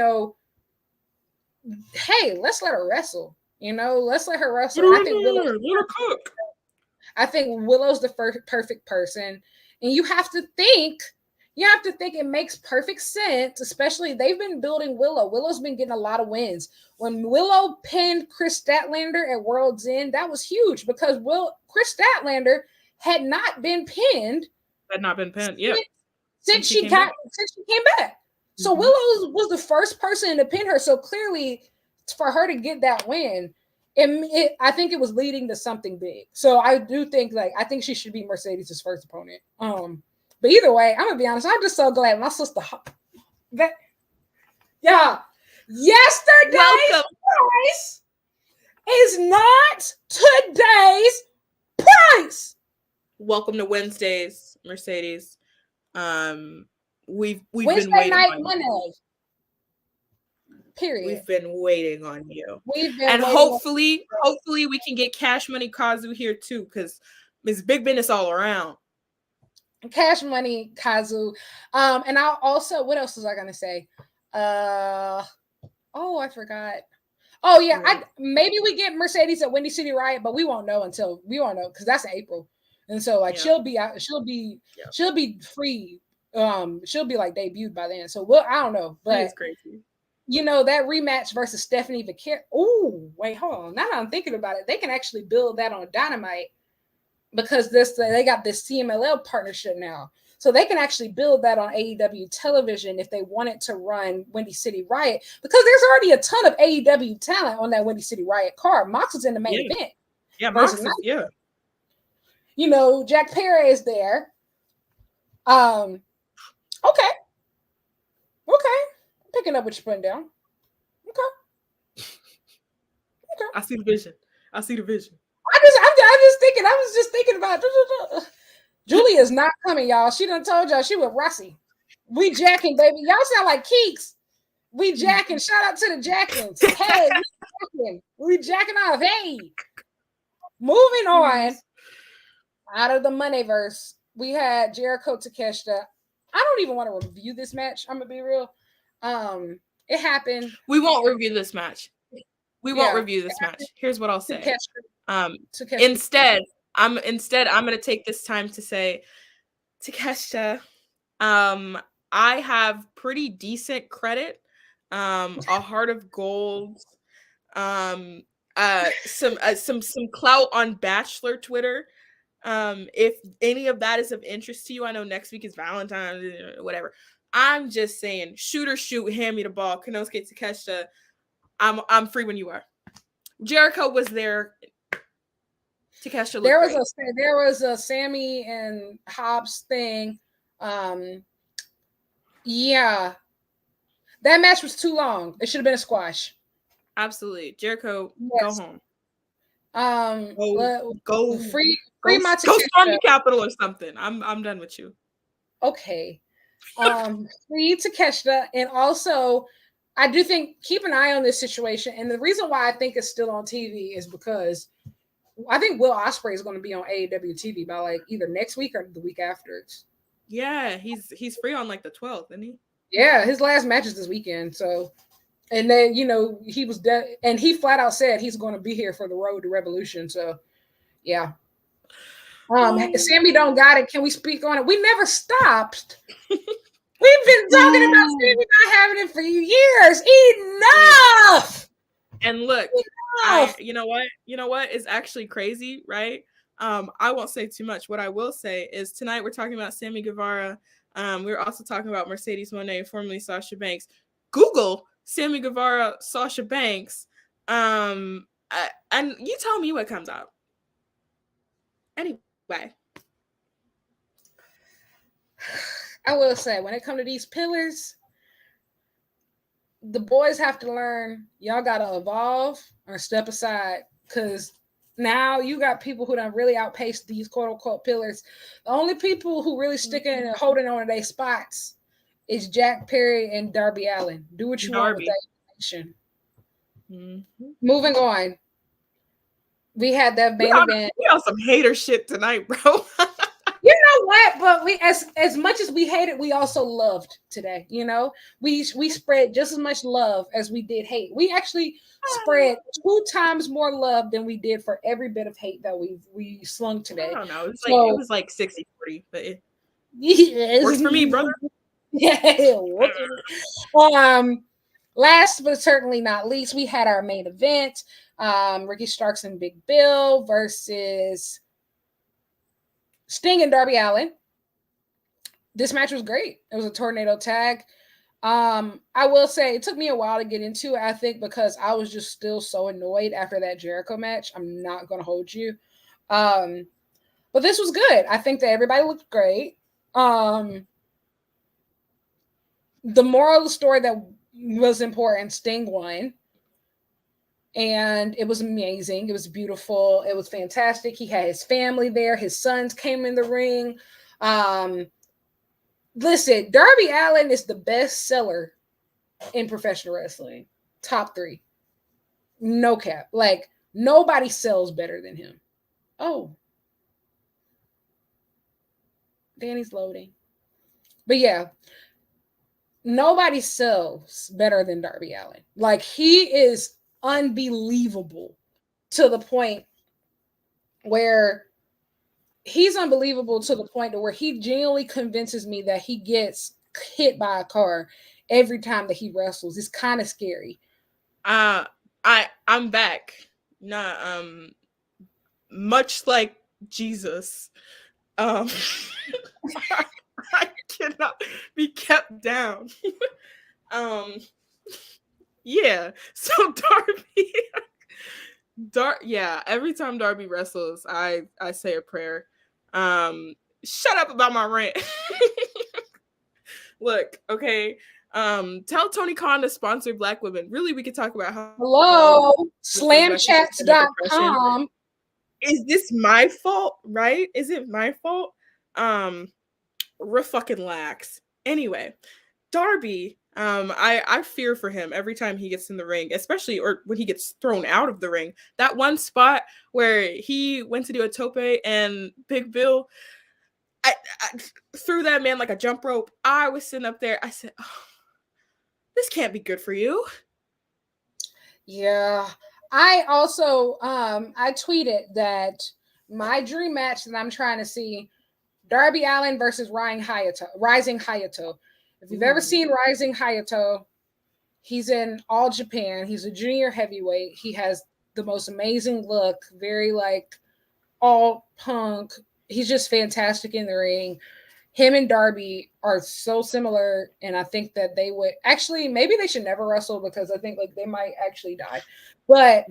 let's let her wrestle. Let's let her wrestle. I think let her cook. I think Willow's the perfect person. And you have to think it makes perfect sense, especially they've been building Willow. Willow's been getting a lot of wins. When Willow pinned Chris Statlander at World's End, that was huge because Chris Statlander had not been pinned. Since she came back. So Willow was the first person to pin her. So clearly, for her to get that win, I think it was leading to something big. So I do think, I think she should be Mercedes' first opponent. But either way, I'm gonna be honest. I'm just so glad my sister. Yesterday's price is not today's price. Welcome to Wednesdays, Mercedes. We've Wednesday been waiting night on Monday. Period. We've been waiting on you. We've been and waiting hopefully we can get Cash Money Kazu here too, because Miss Big Business all around. Cash Money Kazu. And I'll also, what else was I gonna say? I forgot. Oh yeah, maybe we get Mercedes at Windy City Riot, but we won't know because that's April, and so like she'll be free. She'll be like debuted by then, so I don't know, but it's crazy. You know, that rematch versus Stephanie Vaquero. Oh wait, hold on. Now that I'm thinking about it, they can actually build that on Dynamite because they got this CMLL partnership now. So they can actually build that on AEW television if they wanted to run Windy City Riot, because there's already a ton of AEW talent on that Windy City Riot card. Mox is in the main event. Yeah, Mox is, You know, Jack Perry is there. Okay. I'm picking up what you're putting down. Okay. I see the vision. I was just thinking about Julia is not coming, y'all. She done told y'all she with Rossi. We jacking, baby. Y'all sound like Keeks. We jacking. Shout out to the jackings. Hey, we jacking off. Hey. Moving on. Out of the Moneyverse, we had Jericho Takeshita. I don't even want to review this match. I'm gonna be real. It happened. We won't review this match. Here's what I'll say. Instead, I'm gonna take this time to say, Takeshita, I have pretty decent credit, a heart of gold, some clout on Bachelor Twitter. If any of that is of interest to you, I know next week is Valentine's, whatever. I'm just saying, shoot or shoot, hand me the ball. Konosuke Takeshita, I'm free when you are. Jericho was there. Takeshita there was a Sammy and Hobbs thing. Yeah, that match was too long. It should have been a squash. Absolutely, Jericho, yes. Go home. Go free my Takeshita. Go storm the Capitol or something. I'm done with you. Okay. Free Takeshita, and also I do think keep an eye on this situation. And the reason why I think it's still on TV is because I think Will Ospreay is going to be on AEW TV by like either next week or the week after. Yeah, he's free on like the 12th, isn't he? Yeah, his last match is this weekend. So, and then he was and he flat out said he's going to be here for the Road to Revolution. So, yeah. Sammy don't got it. Can we speak on it? We never stopped. We've been talking about Sammy not having it for years. Enough. And look, you know what is actually crazy, right? I won't say too much. What I will say is tonight we're talking about Sammy Guevara. We're also talking about Mercedes Moné, formerly Sasha Banks. Google Sammy Guevara, Sasha Banks, and you tell me what comes out. Anyway. I will say, when it comes to these pillars, the boys have to learn, y'all got to evolve or step aside, because now you got people who done really outpaced these quote-unquote pillars. The only people who really sticking and holding on to their spots is Jack Perry and Darby Allin. Do what you want with that information. Mm-hmm. Moving on. We had that main event. We on some hater shit tonight, bro. You know what? But we, as much as we hated, we also loved today. You know, we spread just as much love as we did hate. We actually spread 2 times more love than we did for every bit of hate that we slung today. I don't know. It was like 60-40, but it works for me, brother. Yeah. Last but certainly not least, we had our main event. Ricky Starks and Big Bill versus Sting and Darby Allin. This match was great. It was a tornado tag. I will say it took me a while to get into it, I think, because I was just still so annoyed after that Jericho match. I'm not going to hold you. But this was good. I think that everybody looked great. The moral of the story that was important, Sting won. And it was amazing. It was beautiful. It was fantastic. He had his family there. His sons came in the ring. Listen, Darby Allin is the best seller in professional wrestling. top 3. No cap. Like, nobody sells better than him. Oh. Dani's loading. But yeah, nobody sells better than Darby Allin. Like, he is unbelievable to the point where he's unbelievable to the point to where he genuinely convinces me that he gets hit by a car every time that he wrestles. It's kind of scary. I'm back. Nah, much like Jesus, I cannot be kept down. Yeah. So yeah, every time Darby wrestles, I say a prayer. Shut up about my rant. Look, okay. Tell Tony Khan to sponsor Black women. Really, we could talk about how slamchats.com. Is this my fault, right? Is it my fault? Fucking lax. Anyway, Darby, I fear for him every time he gets in the ring, especially or when he gets thrown out of the ring. That one spot where he went to do a tope and Big Bill I threw that man like a jump rope. I was sitting up there. I said, oh, this can't be good for you. Yeah. I also I tweeted that my dream match that I'm trying to see, Darby Allin versus Rising Hayato. If you've ever seen Rising Hayato, he's in All Japan. He's a junior heavyweight. He has the most amazing look, very like all punk. He's just fantastic in the ring. Him and Darby are so similar, and I think that they would actually, maybe they should never wrestle because I think like they might actually die. But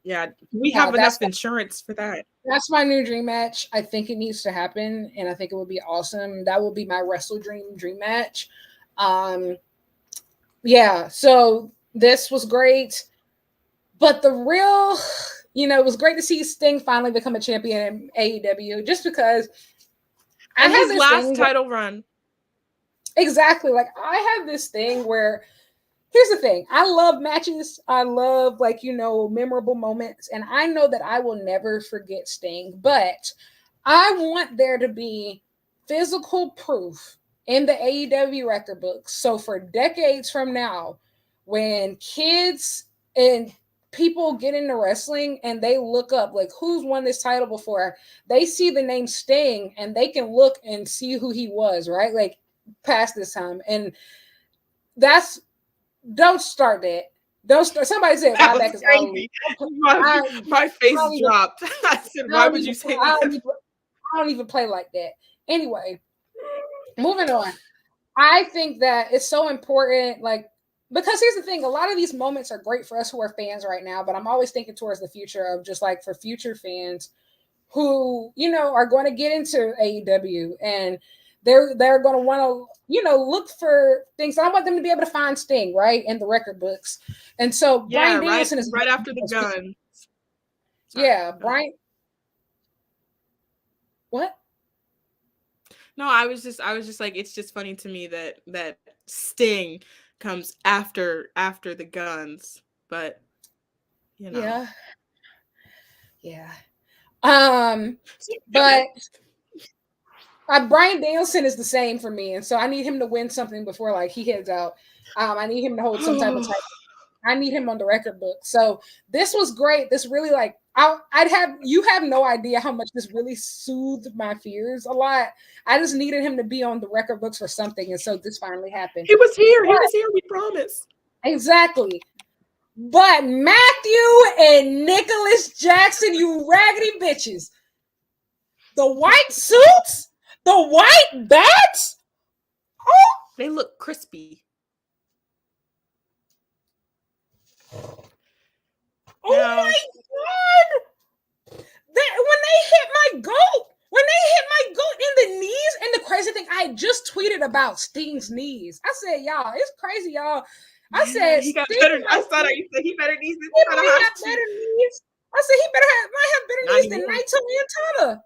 yeah, we have enough insurance for that. That's my new dream match. I think it needs to happen, and I think it would be awesome. That will be my Wrestle Dream match. Yeah, so this was great. But the real, it was great to see Sting finally become a champion in AEW, just because and his last title run. Exactly. Like, I have this thing where, here's the thing. I love matches. I love, memorable moments. And I know that I will never forget Sting. But I want there to be physical proof in the AEW record books. So for decades from now, when kids and people get into wrestling and they look up, like, who's won this title before, they see the name Sting and they can look and see who he was, right? Like, past this time. And don't start that. Don't start. Somebody said Ryback is crazy. My face dropped. I said, why would you say that? I don't even play like that. Anyway, moving on. I think that it's so important, because here's the thing, a lot of these moments are great for us who are fans right now, but I'm always thinking towards the future of just like for future fans who, are going to get into AEW and they're going to want to, look for things. I want them to be able to find Sting, right, in the record books. And so Bryan Danielson is right after the gun. Yeah, Brian. What? No, I was just like, it's just funny to me that Sting comes after the guns, but Yeah. But Bryan Danielson is the same for me, and so I need him to win something before he heads out. I need him to hold some type of title. I need him on the record book. So this was great. This really you have no idea how much this really soothed my fears a lot. I just needed him to be on the record books for something, and so this finally happened. He was here. We promise. Exactly. But Matthew and Nicholas Jackson, you raggedy bitches. The white suits, the white bats. Oh, they look crispy. Oh my God! When they hit my goat in the knees, and the crazy thing, I just tweeted about Sting's knees. I said, y'all, it's crazy, y'all. I said he got better. I saw that you said he better knees than he got better knees. I said he might have better knees than Naito Antana.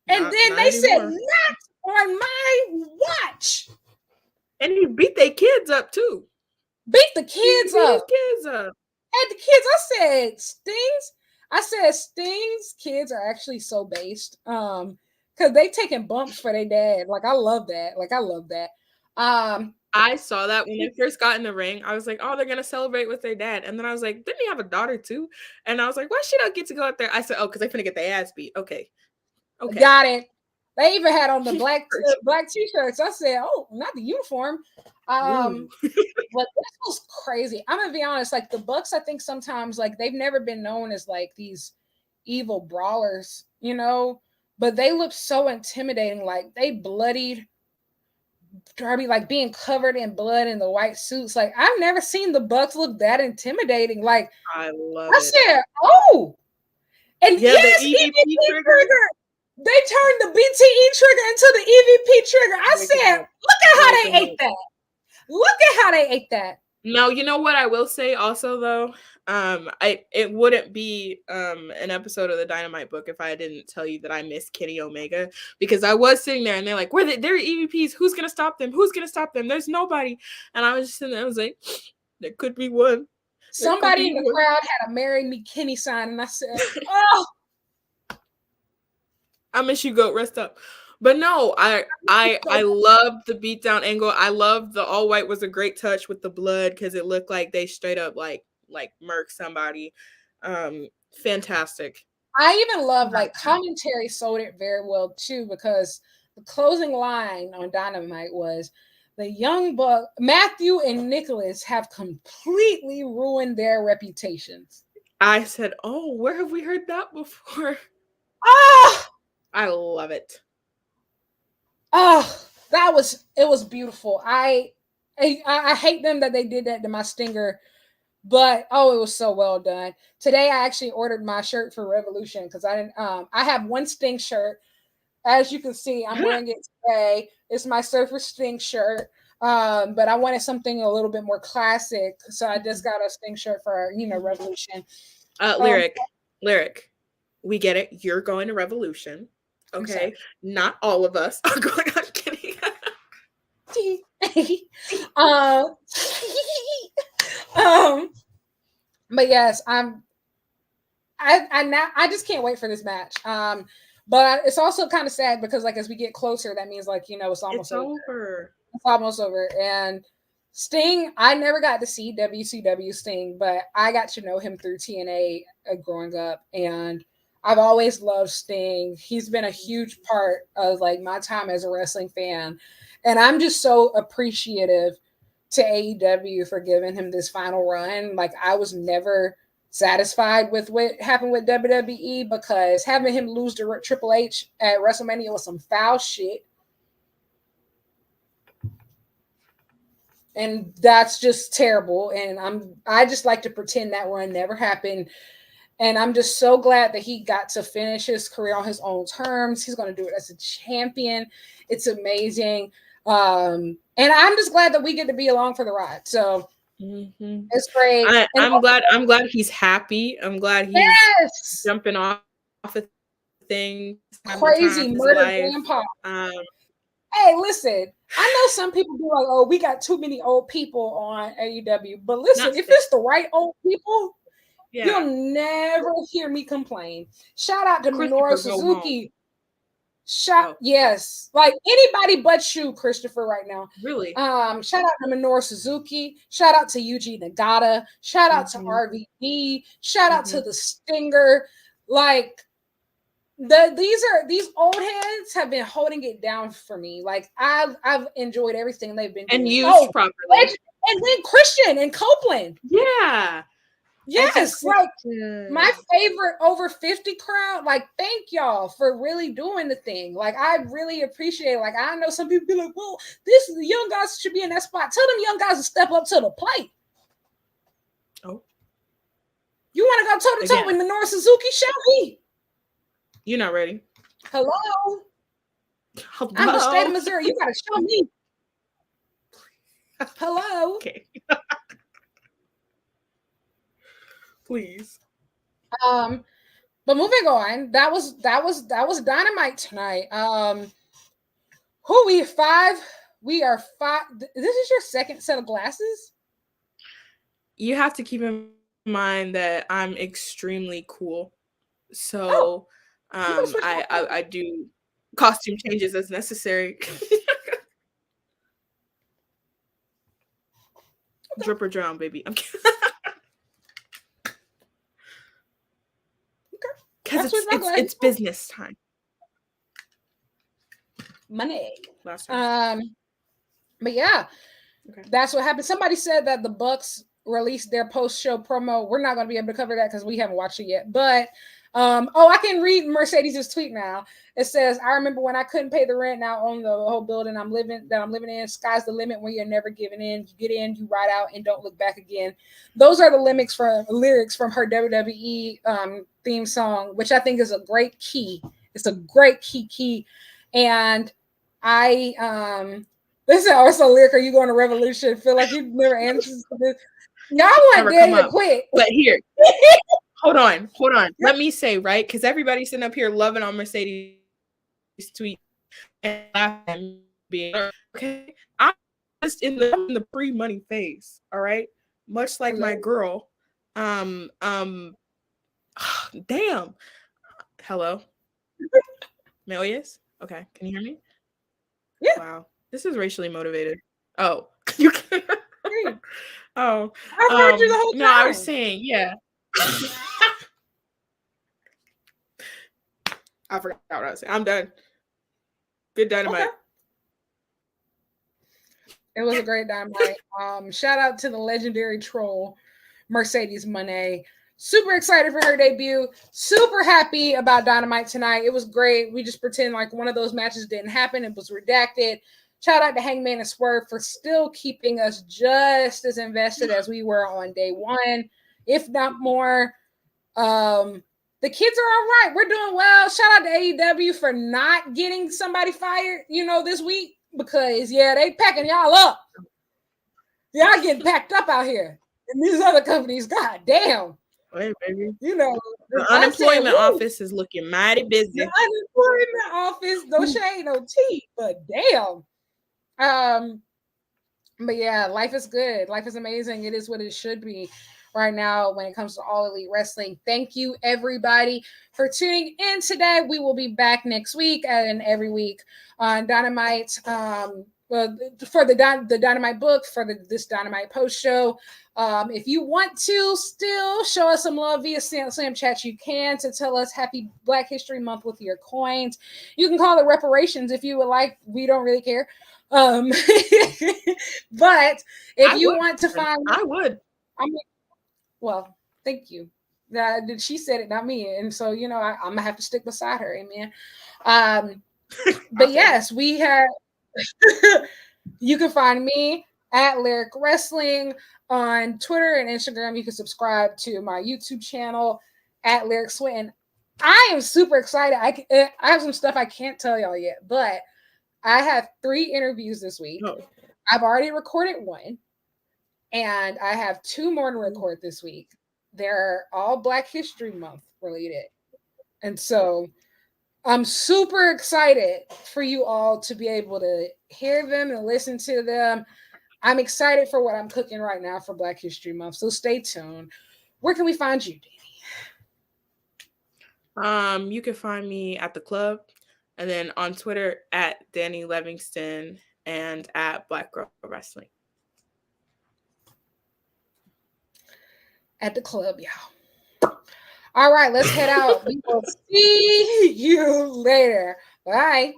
And then they said, not on my watch. And he beat their kids up too. Beat the kids up. Kids up. And the kids, I said Sting's kids are actually so based. Because they taking bumps for their dad. Like, I love that. I saw that when they first got in the ring. I was like, oh, they're gonna celebrate with their dad. And then I was like, didn't he have a daughter too? And I was like, why she don't get to go out there? I said, oh, because they're gonna get their ass beat. Okay. Got it. They even had on the black t-shirts. I said, oh, not the uniform. But this was crazy. I'm gonna be honest, like the Bucks, I think sometimes like they've never been known as like these evil brawlers, you know, but they look so intimidating. Like they bloodied Darby, like being covered in blood in the white suits. Like I've never seen the Bucks look that intimidating. Like I love it. Said, oh, and yeah, yes, the EVP trigger. They turned the BTE trigger into the EVP trigger. I said, look at how they ate that. Look at how they ate that. No, you know what I will say also though, it wouldn't be an episode of the Dynamite book if I didn't tell you that I miss Kenny Omega, because I was sitting there and they're like, they're EVPs, who's gonna stop them? Who's gonna stop them? There's nobody. And I was just sitting there, I was like, there could be one. Somebody in the crowd had a "Marry Me Kenny" sign, and I said, oh, I miss you, GOAT, rest up. But no, I love the beatdown angle. I love the all white was a great touch with the blood because it looked like they straight up like murked somebody. Fantastic. I even love like commentary sold it very well too, because the closing line on Dynamite was the Young Buck Matthew and Nicholas have completely ruined their reputations. I said, oh, where have we heard that before? Ah, I love it. Oh, it was beautiful. I hate them that they did that to my Stinger, but oh, it was so well done. Today I actually ordered my shirt for Revolution because I didn't I have one Sting shirt. As you can see, I'm wearing it today. It's my Surfer Sting shirt. But I wanted something a little bit more classic. So I just got a Sting shirt for, Revolution. Lyric. We get it. You're going to Revolution. Okay, not all of us are going. I'm kidding. But yes, I just can't wait for this match. But it's also kind of sad because like as we get closer, that means like it's almost over. It's almost over. And Sting, I never got to see WCW Sting, but I got to know him through TNA growing up, and I've always loved Sting. He's been a huge part of like my time as a wrestling fan. And I'm just so appreciative to AEW for giving him this final run. Like I was never satisfied with what happened with WWE, because having him lose to Triple H at WrestleMania was some foul shit. And that's just terrible. And I just like to pretend that run never happened. And I'm just so glad that he got to finish his career on his own terms. He's going to do it as a champion. It's amazing. And I'm just glad that we get to be along for the ride. So it's great. I'm glad he's happy. I'm glad he's jumping off of things. Crazy murder grandpa. Hey, listen, I know some people be like, oh, we got too many old people on AEW. But listen, if it's the right old people, you'll never hear me complain. Shout out to Minoru Suzuki. Yes, like anybody but you, Christopher, right now. Really? Shout out to Minoru Suzuki. Shout out to Yuji Nagata. Shout out to RVD. Shout out to the Stinger. Like these old heads have been holding it down for me. Like I've enjoyed everything they've been doing. And used properly. And then Christian and Copeland. Yeah. Yes, like my favorite over 50 crowd. Like, thank y'all for really doing the thing. Like, I really appreciate it. Like, I know some people be like, well, the young guys should be in that spot. Tell them young guys to step up to the plate. Oh. You want to go toe to toe with Minoru Suzuki? Show me. You're not ready. Hello. I'm the state of Missouri. You got to show me. Hello. Okay. Please. But moving on, that was Dynamite tonight. Who we 5? We are 5. This is your second set of glasses? you have to keep in mind that I'm extremely cool. So I do costume changes as necessary. Drip or drown, baby. I'm kidding. Because it's business time. Money. Last time. But yeah, that's what happened. Somebody said that the Bucks released their post-show promo. We're not going to be able to cover that because we haven't watched it yet. But I can read Mercedes' tweet now. It says, "I remember when I couldn't pay the rent. Now own the whole building I'm living in. Sky's the limit when you're never giving in. You get in, you ride out, and don't look back again." Those are the lyrics from her WWE theme song, which I think is a great key. It's a great key. And I this is also lyric. Are you going to Revolution? Feel like you've never answered this. Y'all want Dani to quit. But here, hold on. Let me say, right? Because everybody's sitting up here loving on Mercedes' tweet and laughing. Okay, I'm just in the pre-money phase. All right, much like my girl. Damn. Hello. Melius? Okay, can you hear me? Yeah. Wow, this is racially motivated. Oh, you can. Oh, I've heard you the whole time. No, I was saying, yeah. I forgot what I was saying. I'm done. Good Dynamite. Okay. It was a great Dynamite. Shout out to the legendary troll, Mercedes Moné. Super excited for her debut. Super happy about Dynamite tonight. It was great. We just pretend like one of those matches didn't happen. It was redacted. Shout out to Hangman and Swerve for still keeping us just as invested as we were on day one, if not more. The kids are all right. We're doing well. Shout out to AEW for not getting somebody fired, this week, because they packing y'all up. Y'all getting packed up out here. And these other companies, god damn. Hey, baby. The unemployment office is looking mighty busy. The unemployment office, no shade, no tea, but damn. But yeah, life is good. Life is amazing. It is what it should be right now when it comes to All Elite Wrestling. Thank you, everybody, for tuning in today. We will be back next week and every week on Dynamite. For the Dynamite book, for this Dynamite post show. If you want to still show us some love via Slam Chat, you can, to tell us Happy Black History Month with your coins. You can call it reparations if you would like. We don't really care. But if you want to find, I would. Well, thank you. She said it, not me, and so I'm gonna have to stick beside her. Amen. But yes, we have. You can find me at Lyric Wrestling on Twitter and Instagram. You can subscribe to my YouTube channel at Lyric Swinton. I am super excited. I have some stuff I can't tell y'all yet, but I have 3 interviews this week. Oh. I've already recorded 1, and I have 2 more to record this week. They're all Black History Month related, and so I'm super excited for you all to be able to hear them and listen to them. I'm excited for what I'm cooking right now for Black History Month, so stay tuned. Where can we find you, Dani? You can find me at the club, and then on Twitter at Dani Livingston and at Black Girl Wrestling. At the club, y'all. All right, let's head out. We will see you later. Bye.